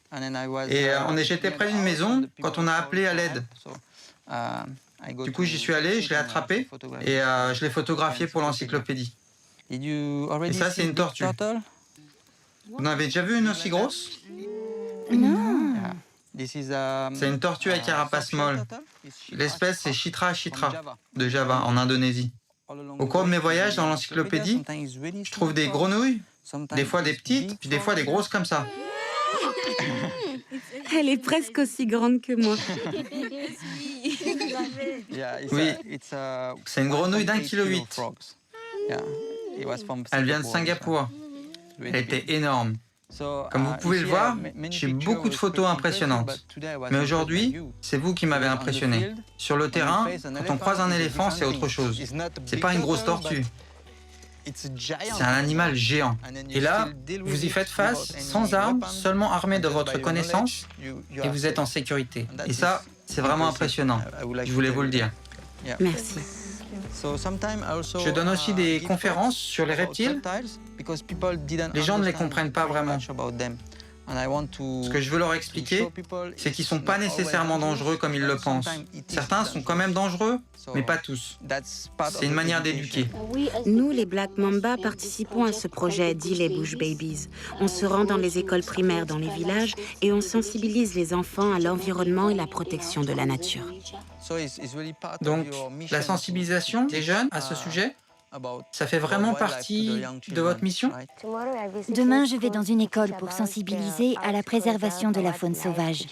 Speaker 3: et j'étais près d'une maison quand on a appelé à l'aide. Du coup, j'y suis allé, je l'ai attrapé et je l'ai photographié pour l'encyclopédie. Et ça, c'est une tortue. Vous en avez déjà vu une aussi grosse?
Speaker 5: Non.
Speaker 3: C'est une tortue à carapace molle. L'espèce, c'est Chitra chitra, de Java, en Indonésie. Au cours de mes voyages dans l'encyclopédie, je trouve des grenouilles, des fois des petites, puis des fois des grosses comme ça.
Speaker 4: Elle est presque aussi grande que moi.
Speaker 3: Oui, c'est une grenouille d'1,8 kg. Elle vient de Singapour. Elle était énorme. Comme vous pouvez le voir, j'ai beaucoup de photos impressionnantes. Mais aujourd'hui, c'est vous qui m'avez impressionné. Sur le terrain, quand on croise un éléphant, c'est autre chose. C'est pas une grosse tortue. C'est un animal géant. Et là, vous y faites face, sans armes, seulement armé de votre connaissance, et vous êtes en sécurité. Et ça, c'est vraiment impressionnant. Je voulais vous le dire.
Speaker 4: Merci.
Speaker 3: Je donne aussi des conférences sur les reptiles. Les gens ne les comprennent pas vraiment. Ce que je veux leur expliquer, c'est qu'ils ne sont pas nécessairement dangereux comme ils le pensent. Certains sont quand même dangereux, mais pas tous. C'est une manière d'éduquer.
Speaker 4: Nous, les Black Mamba, participons à ce projet dit les Bush Babies. On se rend dans les écoles primaires dans les villages et on sensibilise les enfants à l'environnement et la protection de la nature.
Speaker 3: Donc, la sensibilisation des jeunes à ce sujet, ça fait vraiment partie de votre mission?
Speaker 5: Demain, je vais dans une école pour sensibiliser à la préservation de la faune sauvage.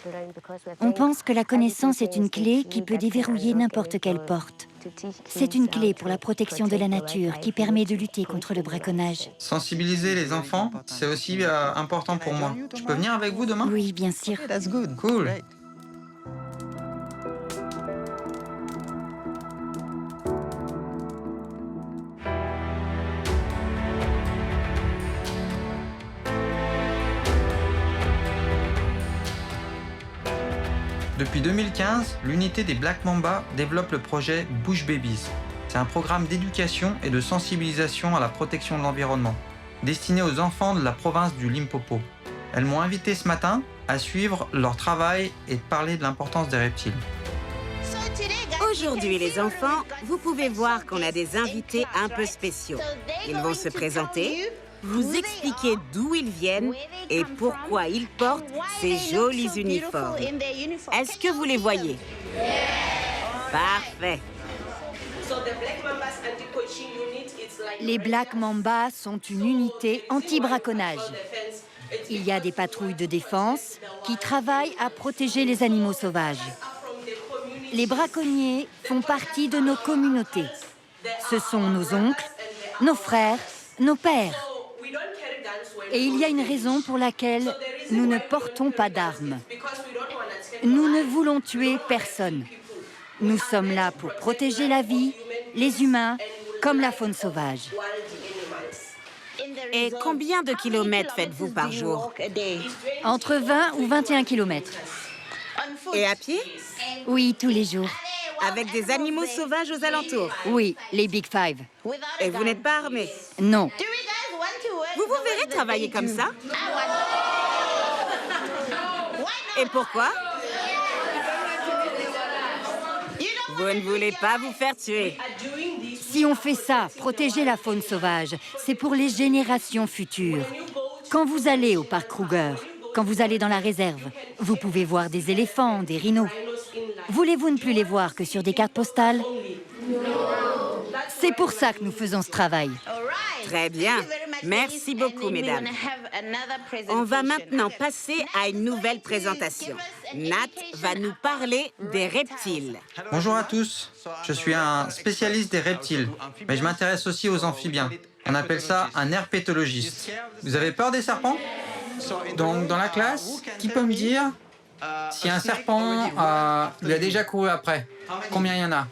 Speaker 5: On pense que la connaissance est une clé qui peut déverrouiller n'importe quelle porte. C'est une clé pour la protection de la nature qui permet de lutter contre le braconnage.
Speaker 3: Sensibiliser les enfants, c'est aussi important pour moi. Je peux venir avec vous demain?
Speaker 5: Oui, bien sûr.
Speaker 3: Cool. Depuis 2015, l'unité des Black Mamba développe le projet Bush Babies. C'est un programme d'éducation et de sensibilisation à la protection de l'environnement, destiné aux enfants de la province du Limpopo. Elles m'ont invité ce matin à suivre leur travail et de parler de l'importance des reptiles.
Speaker 4: Aujourd'hui, les enfants, vous pouvez voir qu'on a des invités un peu spéciaux. Ils vont se présenter, vous expliquer d'où ils viennent et pourquoi ils portent ces jolis uniformes. Est-ce que vous les voyez? Parfait.
Speaker 5: Les Black Mamba sont une unité anti-braconnage. Il y a des patrouilles de défense qui travaillent à protéger les animaux sauvages. Les braconniers font partie de nos communautés. Ce sont nos oncles, nos frères, nos pères. Et il y a une raison pour laquelle nous ne portons pas d'armes. Nous ne voulons tuer personne. Nous sommes là pour protéger la vie, les humains, comme la faune sauvage.
Speaker 4: Et combien de kilomètres faites-vous par jour?
Speaker 5: Entre 20 ou 21 kilomètres.
Speaker 4: Et à pied?
Speaker 5: Oui, tous les jours.
Speaker 4: Avec des animaux sauvages aux alentours?
Speaker 5: Oui, les Big Five.
Speaker 4: Et vous n'êtes pas armés?
Speaker 5: Non.
Speaker 4: Vous vous verrez travailler comme ça? Et pourquoi? Vous ne voulez pas vous faire tuer.
Speaker 5: Si on fait ça, protéger la faune sauvage, c'est pour les générations futures. Quand vous allez au parc Kruger, quand vous allez dans la réserve, vous pouvez voir des éléphants, des rhinos. Voulez-vous ne plus les voir que sur des cartes postales? C'est pour ça que nous faisons ce travail.
Speaker 4: Très bien. Merci beaucoup, mesdames. On va maintenant passer à une nouvelle présentation. Nat va nous parler des reptiles.
Speaker 3: Bonjour à tous, je suis un spécialiste des reptiles, mais je m'intéresse aussi aux amphibiens. On appelle ça un herpétologiste. Vous avez peur des serpents? Donc dans la classe, qui peut me dire si un serpent lui a déjà couru après? Combien il y en a?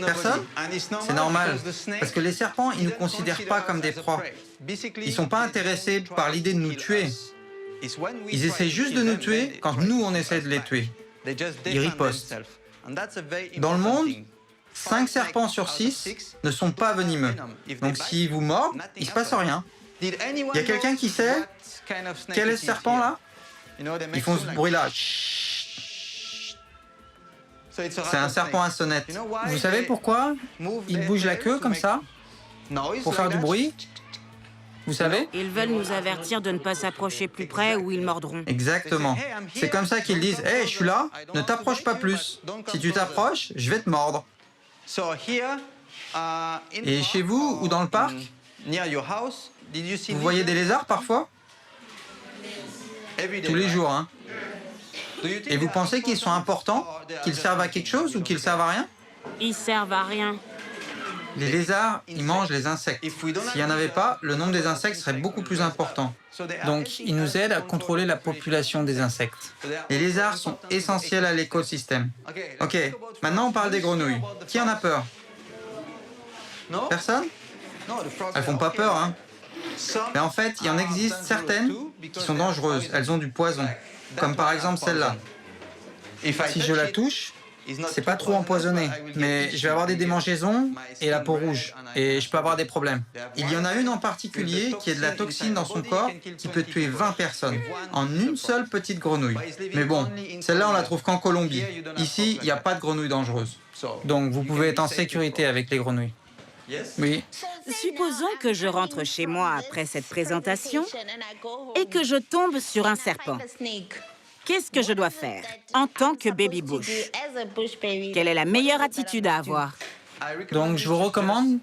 Speaker 3: Personne? C'est normal, parce que les serpents, ils ne nous considèrent pas comme des proies. Ils ne sont pas intéressés par l'idée de nous tuer. Ils essaient juste de nous tuer quand nous, on essaie de les tuer. Ils ripostent. Dans le monde, 5 serpents sur 6 ne sont pas venimeux. Donc s'ils vous mordent, il ne se passe rien. Il y a quelqu'un qui sait quel est ce serpent-là? Ils font ce bruit-là. C'est un serpent à sonnette. Vous savez pourquoi il bouge la queue comme ça? Pour faire du bruit? Vous savez?
Speaker 4: Ils veulent nous avertir de ne pas s'approcher plus près ou ils mordront.
Speaker 3: Exactement. C'est comme ça qu'ils disent « Hey, je suis là, ne t'approche pas plus. Si tu t'approches, je vais te mordre. » Et chez vous ou dans le parc, vous voyez des lézards parfois? Tous les jours, hein. Et vous pensez qu'ils sont importants? Qu'ils servent à quelque chose ou qu'ils servent à rien?
Speaker 4: Ils servent à rien.
Speaker 3: Les lézards, ils mangent les insectes. S'il n'y en avait pas, le nombre des insectes serait beaucoup plus important. Donc, ils nous aident à contrôler la population des insectes. Les lézards sont essentiels à l'écosystème. Ok, maintenant on parle des grenouilles. Qui en a peur? Personne? Elles font pas peur, hein. Mais en fait, il en existe certaines qui sont dangereuses. Elles ont du poison. Comme par exemple celle-là. Si je la touche, c'est pas trop empoisonné, mais je vais avoir des démangeaisons et la peau rouge, et je peux avoir des problèmes. Il y en a une en particulier qui a de la toxine dans son corps qui peut tuer 20 personnes en une seule petite grenouille. Mais bon, celle-là on la trouve qu'en Colombie. Ici, il n'y a pas de grenouilles dangereuses. Donc vous pouvez être en sécurité avec les grenouilles. Oui.
Speaker 4: Supposons que je rentre chez moi après cette présentation et que je tombe sur un serpent. Qu'est-ce que je dois faire en tant que baby bush? Quelle est la meilleure attitude à avoir?
Speaker 3: Donc je vous recommande,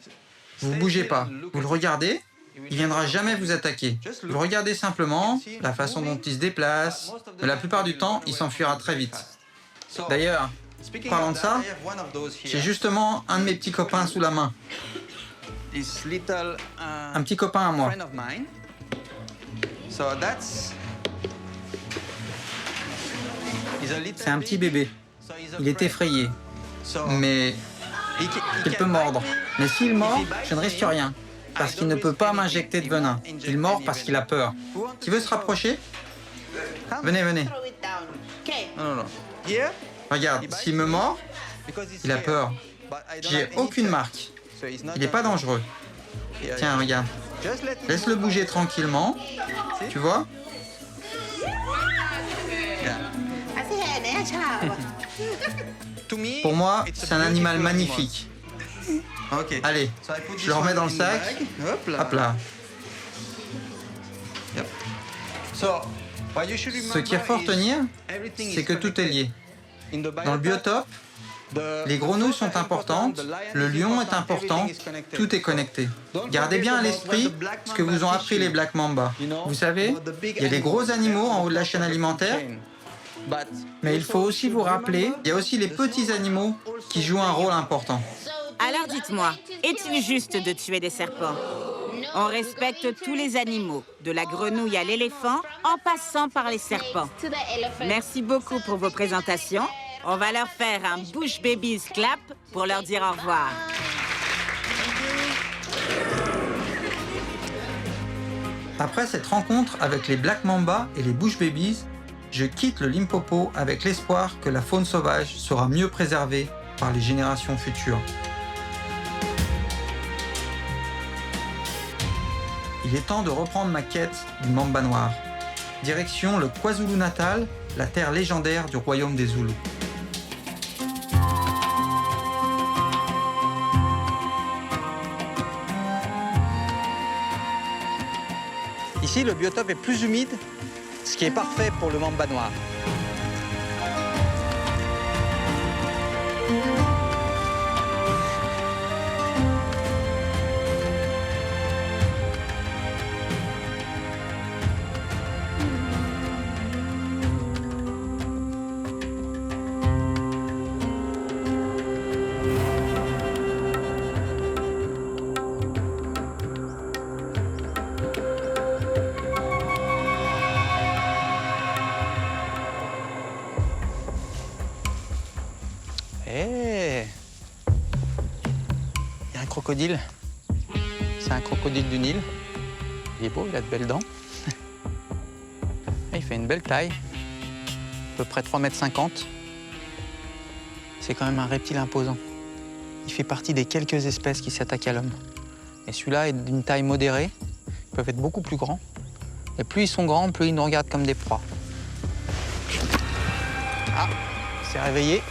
Speaker 3: vous ne bougez pas. Vous le regardez, il ne viendra jamais vous attaquer. Vous le regardez simplement, la façon dont il se déplace, mais la plupart du temps, il s'enfuira très vite. D'ailleurs, parlant de ça, j'ai justement un de mes petits copains sous la main. Un petit copain à moi. C'est un petit bébé. Il est effrayé. Mais il peut mordre. Mais s'il mord, je ne risque rien. Parce qu'il ne peut pas m'injecter de venin. Il mord parce qu'il a peur. Qui veut se rapprocher? Venez, venez. Non. Regarde, s'il me mord, il a peur. J'ai aucune marque. Il n'est pas dangereux. Tiens, regarde. Laisse-le bouger tranquillement. Tu vois? Pour moi, c'est un animal magnifique. Allez, je le remets dans le sac. Hop là. Ce qu'il faut retenir, c'est que tout est lié. Dans le biotope, les grenouilles sont importantes, le lion est important, tout est connecté. Gardez bien à l'esprit ce que vous ont appris les Black Mamba. Vous savez, il y a les gros animaux en haut de la chaîne alimentaire, mais il faut aussi vous rappeler, il y a aussi les petits animaux qui jouent un rôle important.
Speaker 4: Alors dites-moi, est-il juste de tuer des serpents? On respecte tous les animaux, de la grenouille à l'éléphant, en passant par les serpents. Merci beaucoup pour vos présentations. On va leur faire un Bush Babies clap pour leur dire au revoir.
Speaker 3: Après cette rencontre avec les Black Mamba et les Bush Babies, je quitte le Limpopo avec l'espoir que la faune sauvage sera mieux préservée par les générations futures. Il est temps de reprendre ma quête du Mamba noir. Direction le KwaZulu-Natal, la terre légendaire du royaume des Zoulous.
Speaker 1: Ici, le biotope est plus humide, ce qui est parfait pour le mamba noir. Il y a un crocodile. C'est un crocodile du Nil. Il est beau, il a de belles dents. Il fait une belle taille, à peu près 3,50 m. C'est quand même un reptile imposant. Il fait partie des quelques espèces qui s'attaquent à l'homme. Et celui-là est d'une taille modérée. Ils peuvent être beaucoup plus grands. Et plus ils sont grands, plus ils nous regardent comme des proies. Ah, il s'est réveillé.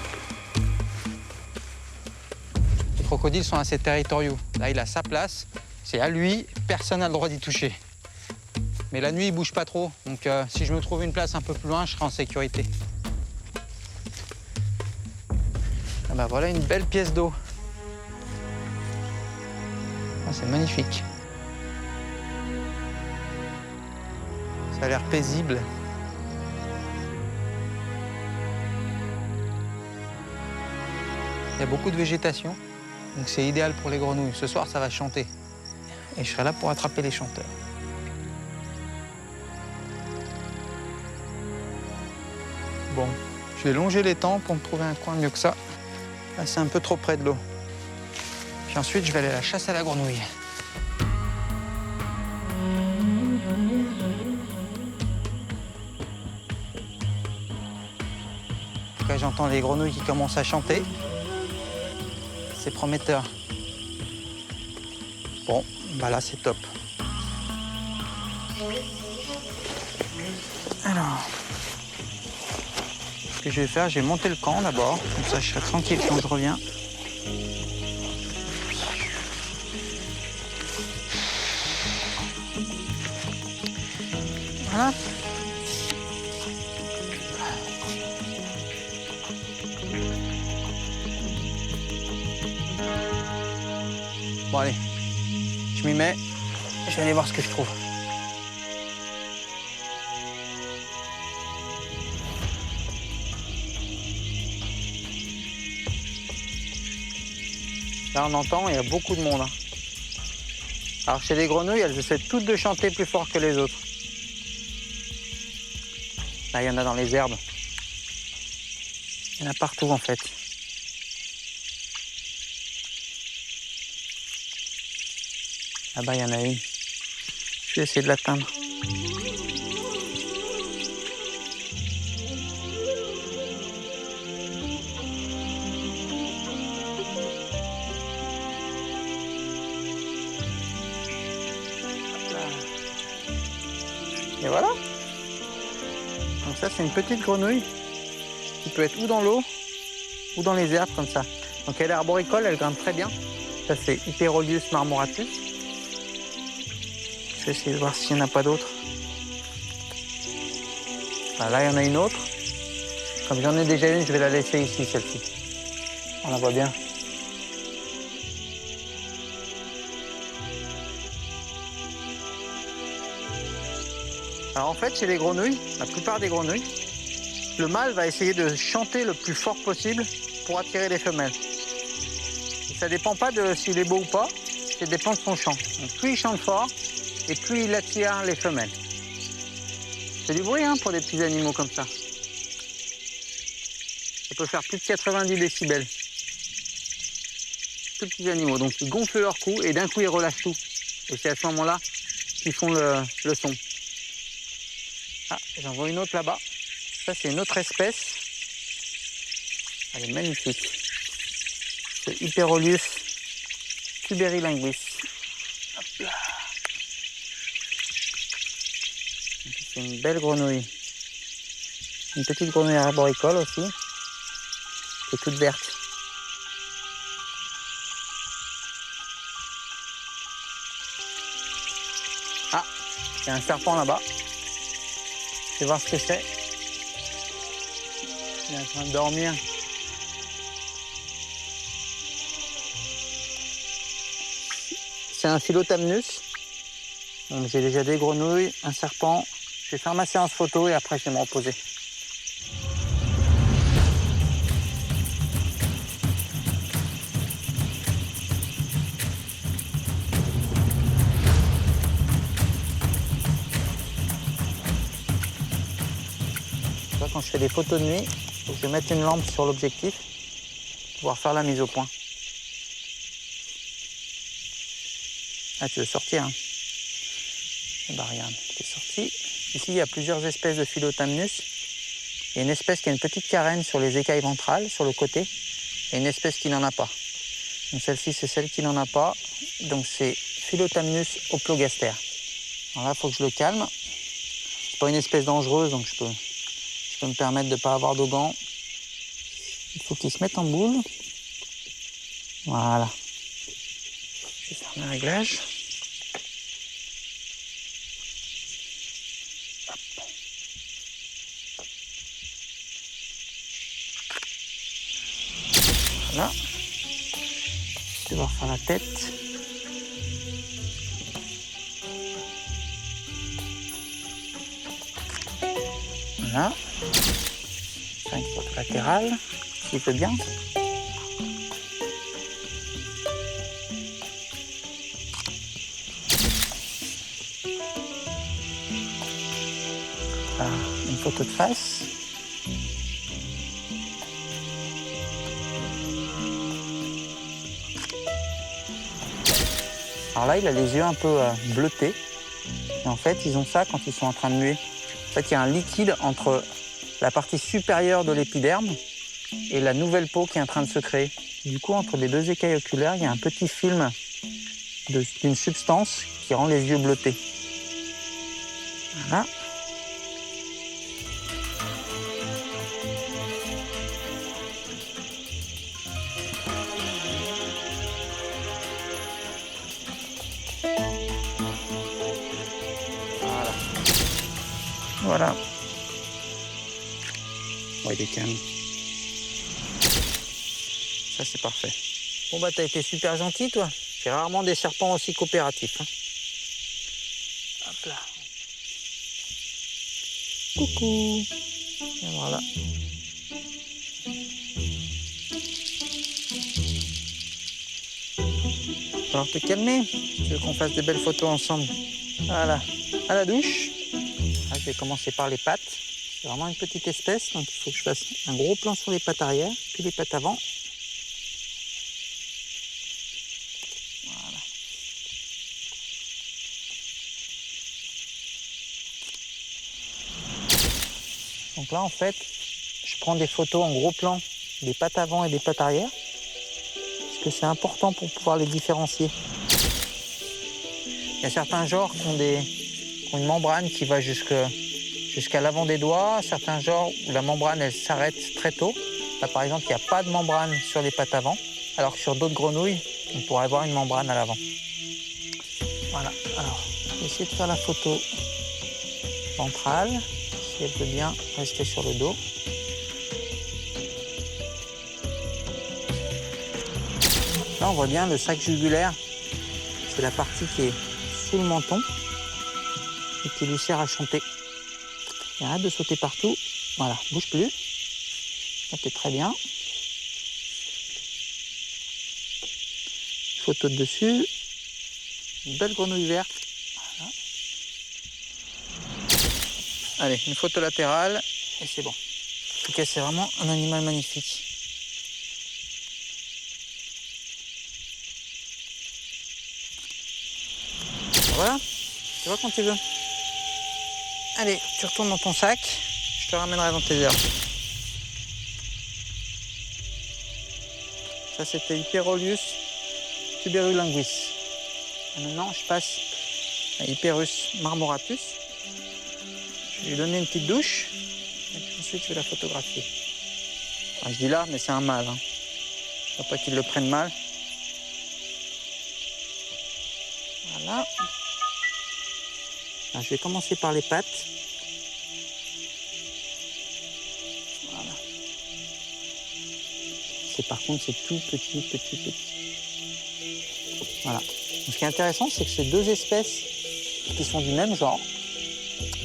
Speaker 1: Les crocodiles sont assez territoriaux. Là, il a sa place. C'est à lui, personne n'a le droit d'y toucher. Mais la nuit, ils bougent pas trop. Donc si je me trouve une place un peu plus loin, je serai en sécurité. Ah bah voilà une belle pièce d'eau. Ah, c'est magnifique. Ça a l'air paisible. Il y a beaucoup de végétation, donc c'est idéal pour les grenouilles. Ce soir, ça va chanter. Et je serai là pour attraper les chanteurs. Bon, je vais longer l'étang pour me trouver un coin mieux que ça. Là, c'est un peu trop près de l'eau. Puis ensuite, je vais aller à la chasse à la grenouille. En tout cas, j'entends les grenouilles qui commencent à chanter. C'est prometteur. Bon, bah là, c'est top. Alors, ce que je vais faire, je vais monter le camp d'abord. Comme ça, je serai tranquille quand je reviens. Voilà. Bon, allez, je m'y mets. Je vais aller voir ce que je trouve. Là, on entend, il y a beaucoup de monde. Hein. Alors, chez les grenouilles, elles essaient toutes de chanter plus fort que les autres. Là, il y en a dans les herbes. Il y en a partout, en fait. Là-bas, il y en a une. Je vais essayer de l'atteindre. Et voilà. Donc ça, c'est une petite grenouille qui peut être ou dans l'eau ou dans les herbes comme ça. Donc elle est arboricole, elle grimpe très bien. Ça, c'est Hyperolius marmoratus. Je vais essayer de voir s'il n'y en a pas d'autres. Ah, là, il y en a une autre. Comme j'en ai déjà une, je vais la laisser ici, celle-ci. On la voit bien. Alors en fait, chez les grenouilles, la plupart des grenouilles, le mâle va essayer de chanter le plus fort possible pour attirer les femelles. Et ça ne dépend pas de s'il est beau ou pas, ça dépend de son chant. Donc plus il chante fort, et plus il attire les femelles. C'est du bruit hein, pour des petits animaux comme ça. Ça peut faire plus de 90 décibels. Tout petits animaux, donc ils gonflent leur cou et d'un coup ils relâchent tout. Et c'est à ce moment-là qu'ils font le son. Ah, j'en vois une autre là-bas. Ça, c'est une autre espèce. Elle est magnifique. C'est Hyperolius tuberilinguis. Hop là. C'est une belle grenouille. Une petite grenouille arboricole aussi. Qui est toute verte. Ah, il y a un serpent là-bas. Je vais voir ce que c'est. Il est en train de dormir. C'est un Philotamnus. J'ai déjà des grenouilles, un serpent. Je vais faire ma séance photo et après je vais me reposer. Quand je fais des photos de nuit, je vais mettre une lampe sur l'objectif pour pouvoir faire la mise au point. Ah, tu veux sortir hein? Eh ben, regarde, t'es sorti. Ici, il y a plusieurs espèces de Philotamnus. Il y a une espèce qui a une petite carène sur les écailles ventrales, sur le côté, et une espèce qui n'en a pas. Donc celle-ci, c'est celle qui n'en a pas. Donc c'est Philotamnus oplogaster. Alors là, il faut que je le calme. C'est pas une espèce dangereuse, donc je peux me permettre de ne pas avoir de gants. Il faut qu'il se mette en boule. Voilà. Je vais faire mes réglages.
Speaker 3: Voilà. Je vais devoir faire la tête. Voilà. Faire une photo latérale, s'il veut bien. Voilà, une photo de face. Alors là, il a les yeux un peu bleutés. Et en fait, ils ont ça quand ils sont en train de muer. En fait, il y a un liquide entre la partie supérieure de l'épiderme et la nouvelle peau qui est en train de se créer. Du coup, entre les deux écailles oculaires, il y a un petit film d'une substance qui rend les yeux bleutés. Voilà. Voilà. Ouais, il est calme. Ça, c'est parfait. Bon, bah, t'as été super gentil, toi. J'ai rarement des serpents aussi coopératifs. Hein. Hop là. Coucou. Et voilà. Va falloir te calmer. Tu veux qu'on fasse de belles photos ensemble. Voilà. À la douche. Là, je vais commencer par les pattes. C'est vraiment une petite espèce, donc il faut que je fasse un gros plan sur les pattes arrière, puis les pattes avant. Voilà. Donc là, en fait, je prends des photos en gros plan des pattes avant et des pattes arrière, parce que c'est important pour pouvoir les différencier. Il y a certains genres qui ont une membrane qui va jusqu'à l'avant des doigts, certains genres où la membrane elle s'arrête très tôt. Là par exemple il n'y a pas de membrane sur les pattes avant, alors que sur d'autres grenouilles on pourrait avoir une membrane à l'avant. Voilà, alors je vais essayer de faire la photo ventrale, si elle peut bien rester sur le dos. Là on voit bien le sac jugulaire, c'est la partie qui est sous le menton et qui lui sert à chanter. Et arrête de sauter partout. Voilà, bouge plus. Ça t'es très bien. Photo de dessus. Une belle grenouille verte. Voilà. Allez, une photo latérale et c'est bon. En tout cas, c'est vraiment un animal magnifique. Voilà, tu vois quand tu veux. Allez, tu retournes dans ton sac, je te ramènerai dans tes heures. Ça, c'était Hyperolius tuberulinguis. Et maintenant, je passe à Hyperus marmoratus. Je vais lui donner une petite douche, et puis ensuite, je vais la photographier. Enfin, je dis là, mais c'est un mâle. Hein. Faut pas qu'il le prenne mal. Voilà. Alors, je vais commencer par les pattes. Voilà. Par contre, c'est tout petit. Voilà. Donc, ce qui est intéressant, c'est que c'est deux espèces qui sont du même genre,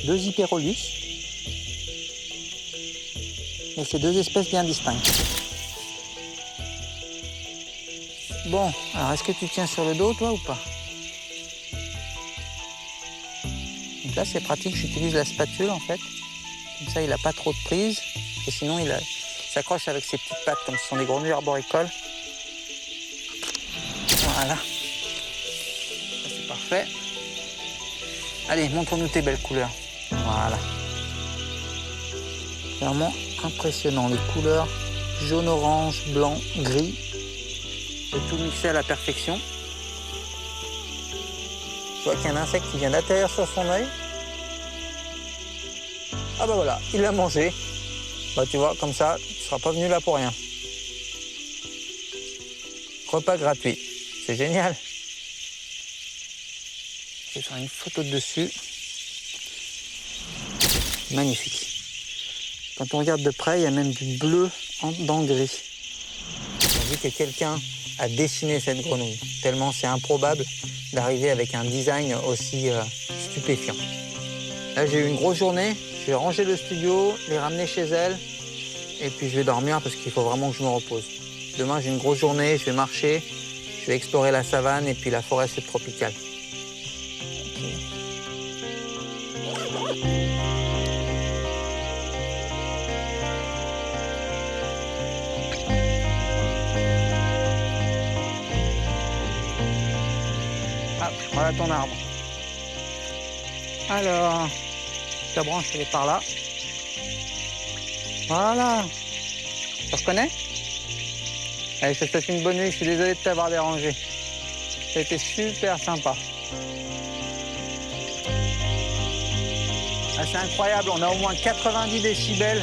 Speaker 3: deux Hyperolus, mais c'est deux espèces bien distinctes. Bon, alors est-ce que tu tiens sur le dos, toi, ou pas? Donc là, c'est pratique, j'utilise la spatule, en fait. Comme ça, il n'a pas trop de prise, et sinon, il s'accroche avec ses petites pattes, comme ce sont des grenouilles arboricoles. Voilà. Ça, c'est parfait. Allez, montre-nous tes belles couleurs. Voilà. Vraiment impressionnant. Les couleurs jaune, orange, blanc, gris. C'est tout mixé à la perfection. Je vois qu'il y a un insecte qui vient d'atterrir sur son œil. Ah bah voilà, il l'a mangé. Bah tu vois, comme ça, tu ne seras pas venu là pour rien. Repas gratuit. C'est génial. Je vais faire une photo de dessus. Magnifique. Quand on regarde de près, il y a même du bleu dans le gris.
Speaker 1: dit que quelqu'un a dessiné cette grenouille, tellement c'est improbable d'arriver avec un design aussi stupéfiant. Là, j'ai eu une grosse journée, je vais ranger le studio, les ramener chez elle, et puis je vais dormir parce qu'il faut vraiment que je me repose. Demain, j'ai une grosse journée, je vais marcher, je vais explorer la savane et puis la forêt subtropicale. Ah, voilà ton arbre. Alors, ta branche, elle est par là. Voilà. Tu reconnais? Allez, je te souhaite une bonne nuit, je suis désolé de t'avoir dérangé. Ça a été super sympa. Ah, c'est incroyable, on a au moins 90 décibels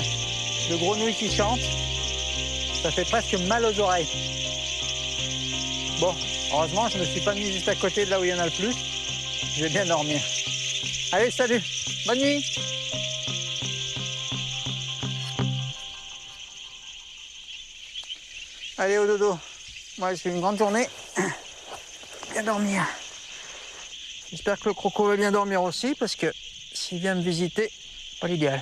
Speaker 1: de grenouilles qui chantent. Ça fait presque mal aux oreilles. Bon, heureusement, je ne me suis pas mis juste à côté de là où il y en a le plus. Je vais bien dormir. Allez, salut, bonne nuit. Allez, au dodo. Moi, j'ai eu une grande journée. Bien dormir. J'espère que le croco va bien dormir aussi, parce que s'il vient me visiter, pas l'idéal.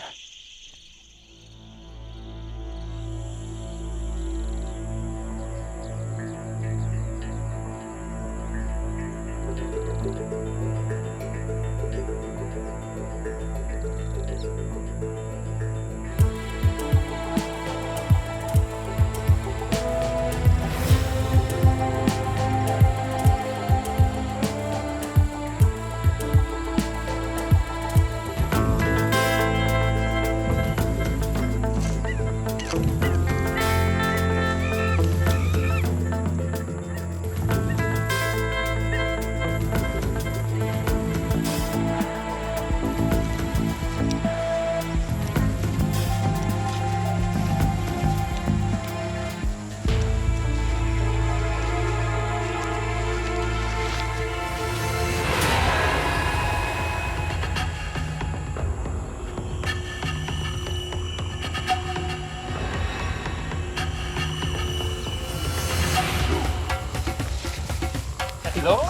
Speaker 3: Hello.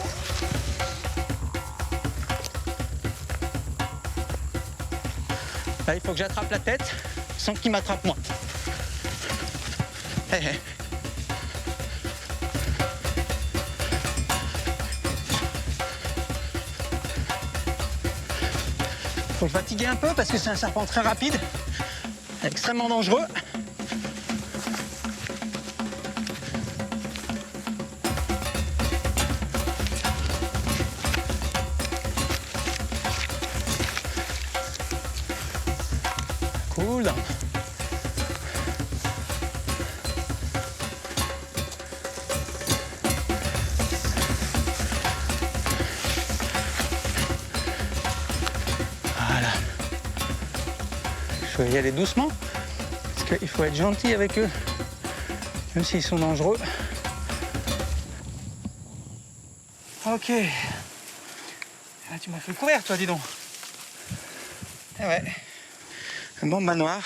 Speaker 3: Là, il faut que j'attrape la tête sans qu'il m'attrape moi. Hey, hey. Faut le fatiguer un peu parce que c'est un serpent très rapide, extrêmement dangereux. Cool. Voilà. Je vais y aller doucement, parce qu'il faut être gentil avec eux, même s'ils sont dangereux. Ok. Ah, tu m'as fait courir, toi, dis donc. Eh ouais. Un mamba noir.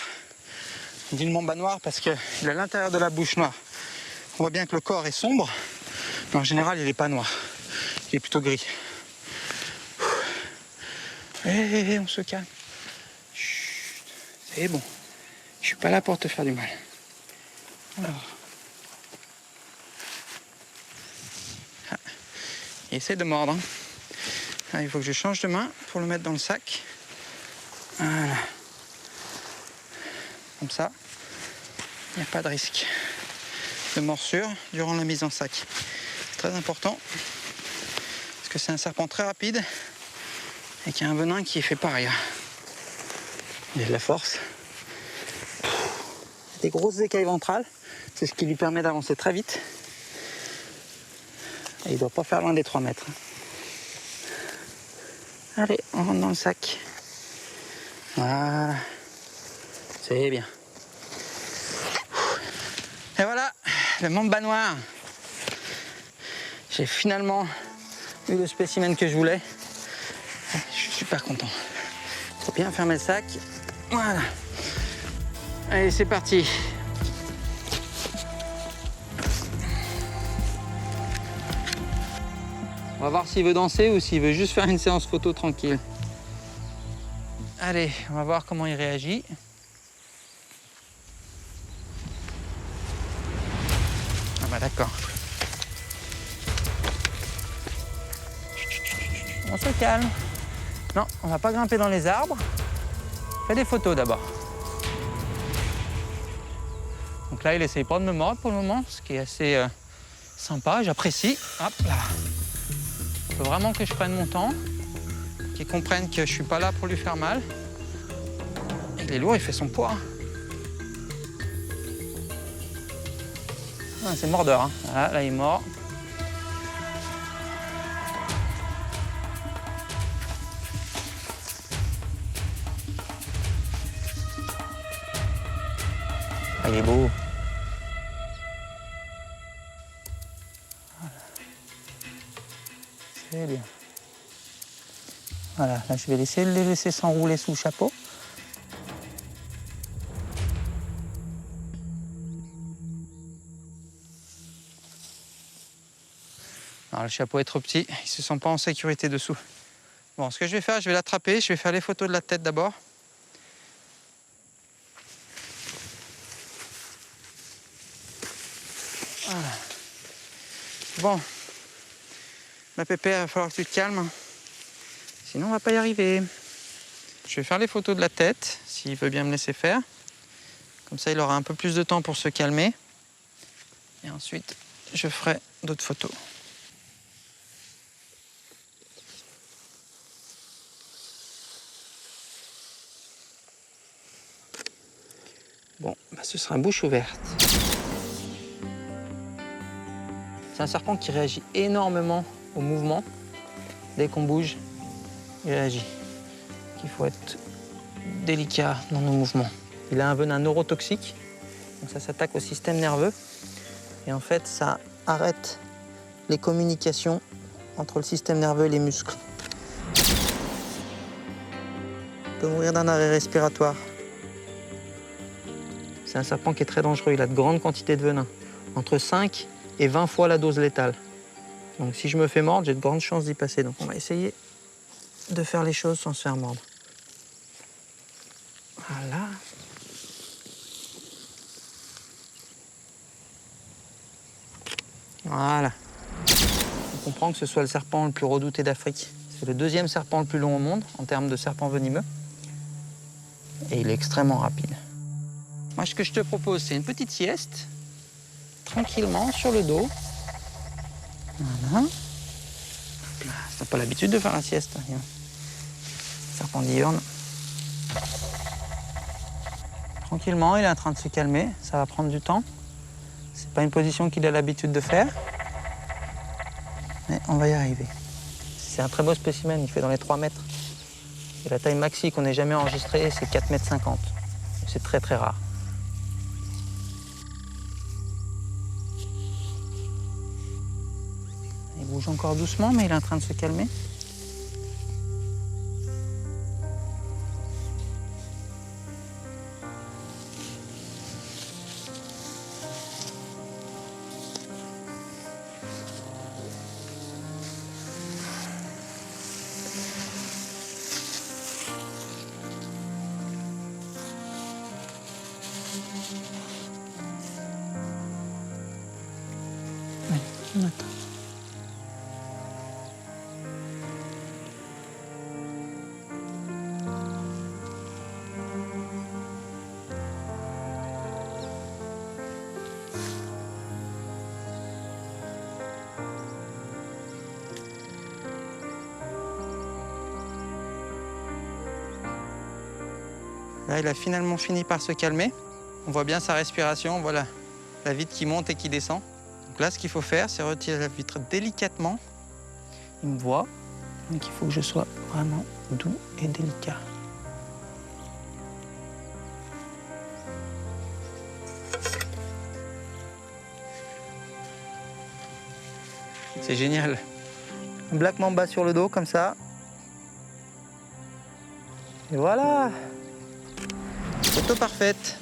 Speaker 3: On dit le mamba noir parce qu'il a l'intérieur de la bouche noire. On voit bien que le corps est sombre, mais en général, il n'est pas noir. Il est plutôt gris. On se calme. Chut, c'est bon. Je suis pas là pour te faire du mal. Alors. Ah. Il essaie de mordre. Hein. Ah, il faut que je change de main pour le mettre dans le sac. Voilà. Comme ça, il n'y a pas de risque de morsure durant la mise en sac. C'est très important parce que c'est un serpent très rapide et qui a un venin qui est fait par rien. Il a de la force. Des grosses écailles ventrales, c'est ce qui lui permet d'avancer très vite. Et il ne doit pas faire loin des 3 mètres. Allez, on rentre dans le sac. Voilà. C'est bien. Et voilà, le mamba noir. J'ai finalement eu le spécimen que je voulais. Je suis super content. Faut bien fermer le sac. Voilà. Allez, c'est parti.
Speaker 1: On va voir s'il veut danser ou s'il veut juste faire une séance photo tranquille. Allez, on va voir comment il réagit. Ah bah d'accord. On se calme. Non, on va pas grimper dans les arbres. Fais des photos d'abord. Donc là, il essaye pas de me mordre pour le moment, ce qui est assez sympa, j'apprécie. Hop là. Il faut vraiment que je prenne mon temps, qu'il comprenne que je suis pas là pour lui faire mal. Il est lourd, il fait son poids. Ah, c'est mordeur, hein. Voilà, là, il mord. Ah, il est beau. Voilà. C'est bien. Voilà, là, je vais les laisser s'enrouler sous le chapeau. Alors, le chapeau est trop petit, il ne se sent pas en sécurité dessous. Bon, ce que je vais faire, je vais l'attraper, je vais faire les photos de la tête d'abord. Voilà. Bon, ma pépère, il va falloir que tu te calmes. Sinon, on va pas y arriver. Je vais faire les photos de la tête, s'il veut bien me laisser faire. Comme ça, il aura un peu plus de temps pour se calmer. Et ensuite, je ferai d'autres photos. Bon, bah, ce sera bouche ouverte. C'est un serpent qui réagit énormément au mouvement. Dès qu'on bouge, il réagit. Il faut être délicat dans nos mouvements. Il a un venin neurotoxique, donc ça s'attaque au système nerveux. Et en fait, ça arrête les communications entre le système nerveux et les muscles. Il peut mourir d'un arrêt respiratoire. C'est un serpent qui est très dangereux, il a de grandes quantités de venin, entre 5 et 20 fois la dose létale. Donc si je me fais mordre, j'ai de grandes chances d'y passer. Donc on va essayer de faire les choses sans se faire mordre. Voilà. Voilà. On comprend que ce soit le serpent le plus redouté d'Afrique. C'est le deuxième serpent le plus long au monde en termes de serpents venimeux. Et il est extrêmement rapide. Moi, ce que je te propose, c'est une petite sieste, tranquillement, sur le dos. Voilà. T'as pas l'habitude de faire la sieste. Serpent diurne. Tranquillement, il est en train de se calmer. Ça va prendre du temps. C'est pas une position qu'il a l'habitude de faire. Mais on va y arriver. C'est un très beau spécimen, il fait dans les 3 mètres. Et la taille maxi qu'on ait jamais enregistrée, c'est 4,50 m. C'est très très rare. Il bouge encore doucement, mais il est en train de se calmer. Allez, on attend. Là, il a finalement fini par se calmer. On voit bien sa respiration, on voit la vitre qui monte et qui descend. Donc là, ce qu'il faut faire, c'est retirer la vitre délicatement. Il me voit, donc il faut que je sois vraiment doux et délicat. C'est génial. Un Black Mamba sur le dos, comme ça. Et voilà! Photo parfaite.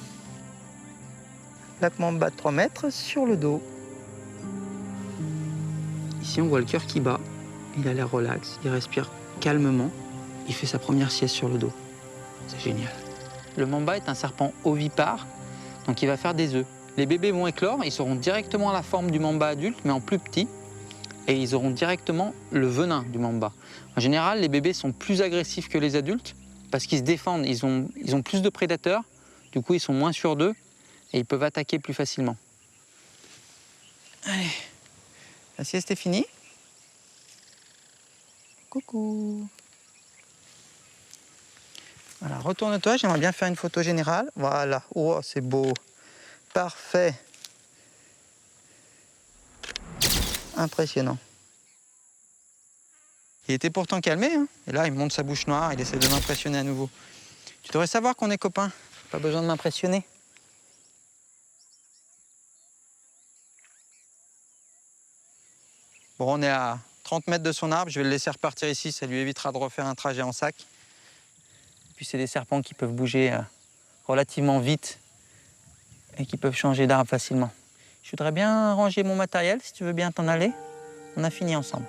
Speaker 1: Black Mamba de 3 mètres sur le dos. Ici, on voit le cœur qui bat. Il a l'air relax, il respire calmement. Il fait sa première sieste sur le dos. C'est génial. Le mamba est un serpent ovipare, donc il va faire des œufs. Les bébés vont éclore, ils seront directement à la forme du mamba adulte, mais en plus petit. Et ils auront directement le venin du mamba. En général, les bébés sont plus agressifs que les adultes parce qu'ils se défendent. Ils ont plus de prédateurs, du coup ils sont moins sûrs d'eux et ils peuvent attaquer plus facilement. Allez, la sieste est finie. Coucou. Voilà, retourne-toi, j'aimerais bien faire une photo générale. Voilà, oh c'est beau. Parfait. Impressionnant. Il était pourtant calmé, hein. Et là, il monte sa bouche noire, il essaie de m'impressionner à nouveau. Tu devrais savoir qu'on est copains. Pas besoin de m'impressionner. Bon, on est à 30 mètres de son arbre. Je vais le laisser repartir ici. Ça lui évitera de refaire un trajet en sac. Puis c'est des serpents qui peuvent bouger relativement vite et qui peuvent changer d'arbre facilement. Je voudrais bien ranger mon matériel, si tu veux bien t'en aller. On a fini ensemble.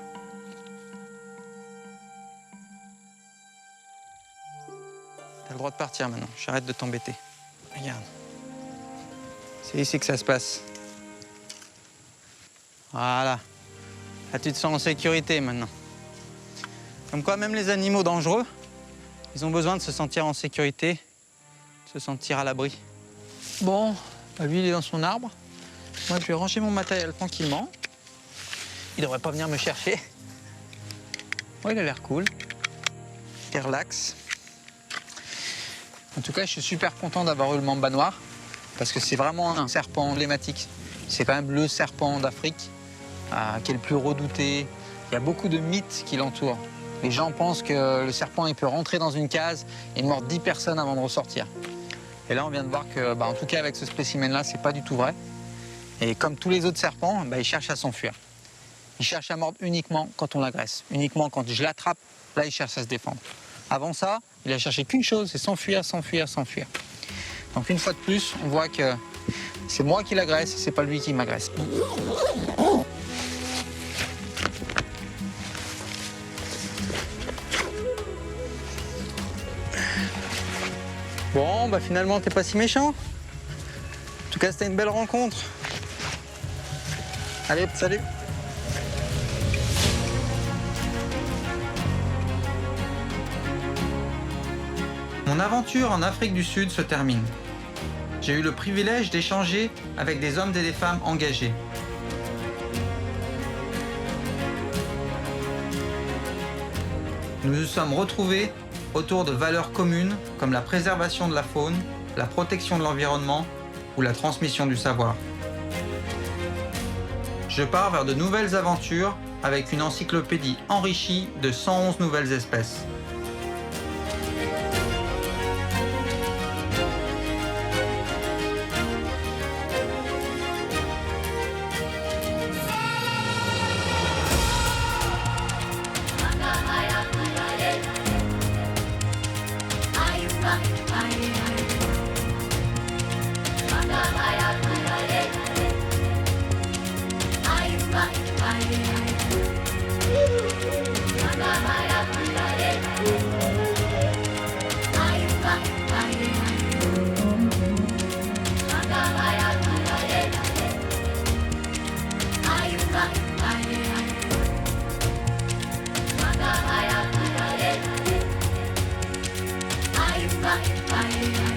Speaker 1: T'as le droit de partir maintenant, j'arrête de t'embêter. Regarde. C'est ici que ça se passe. Voilà. Là, tu te sens en sécurité maintenant. Comme quoi, même les animaux dangereux, ils ont besoin de se sentir en sécurité, de se sentir à l'abri. Bon, bah lui, il est dans son arbre. Moi, je vais ranger mon matériel tranquillement. Il devrait pas venir me chercher. Ouais, il a l'air cool. Il relax. En tout cas, je suis super content d'avoir eu le mamba noir parce que c'est vraiment un serpent emblématique. C'est quand même le serpent d'Afrique qui est le plus redouté. Il y a beaucoup de mythes qui l'entourent. Les gens pensent que le serpent il peut rentrer dans une case et mordre 10 personnes avant de ressortir. Et là, on vient de voir que, en tout cas, avec ce spécimen-là, c'est pas du tout vrai. Et comme tous les autres serpents, il cherche à s'enfuir. Il cherche à mordre uniquement quand on l'agresse. Uniquement quand je l'attrape, là, il cherche à se défendre. Avant ça, il a cherché qu'une chose, c'est s'enfuir, s'enfuir, s'enfuir. Donc une fois de plus, on voit que c'est moi qui l'agresse, c'est pas lui qui m'agresse. Bon, finalement, t'es pas si méchant. En tout cas, c'était une belle rencontre. Allez, salut. Mon aventure en Afrique du Sud se termine. J'ai eu le privilège d'échanger avec des hommes et des femmes engagés. Nous nous sommes retrouvés autour de valeurs communes comme la préservation de la faune, la protection de l'environnement ou la transmission du savoir. Je pars vers de nouvelles aventures avec une encyclopédie enrichie de 111 nouvelles espèces.
Speaker 6: Bye.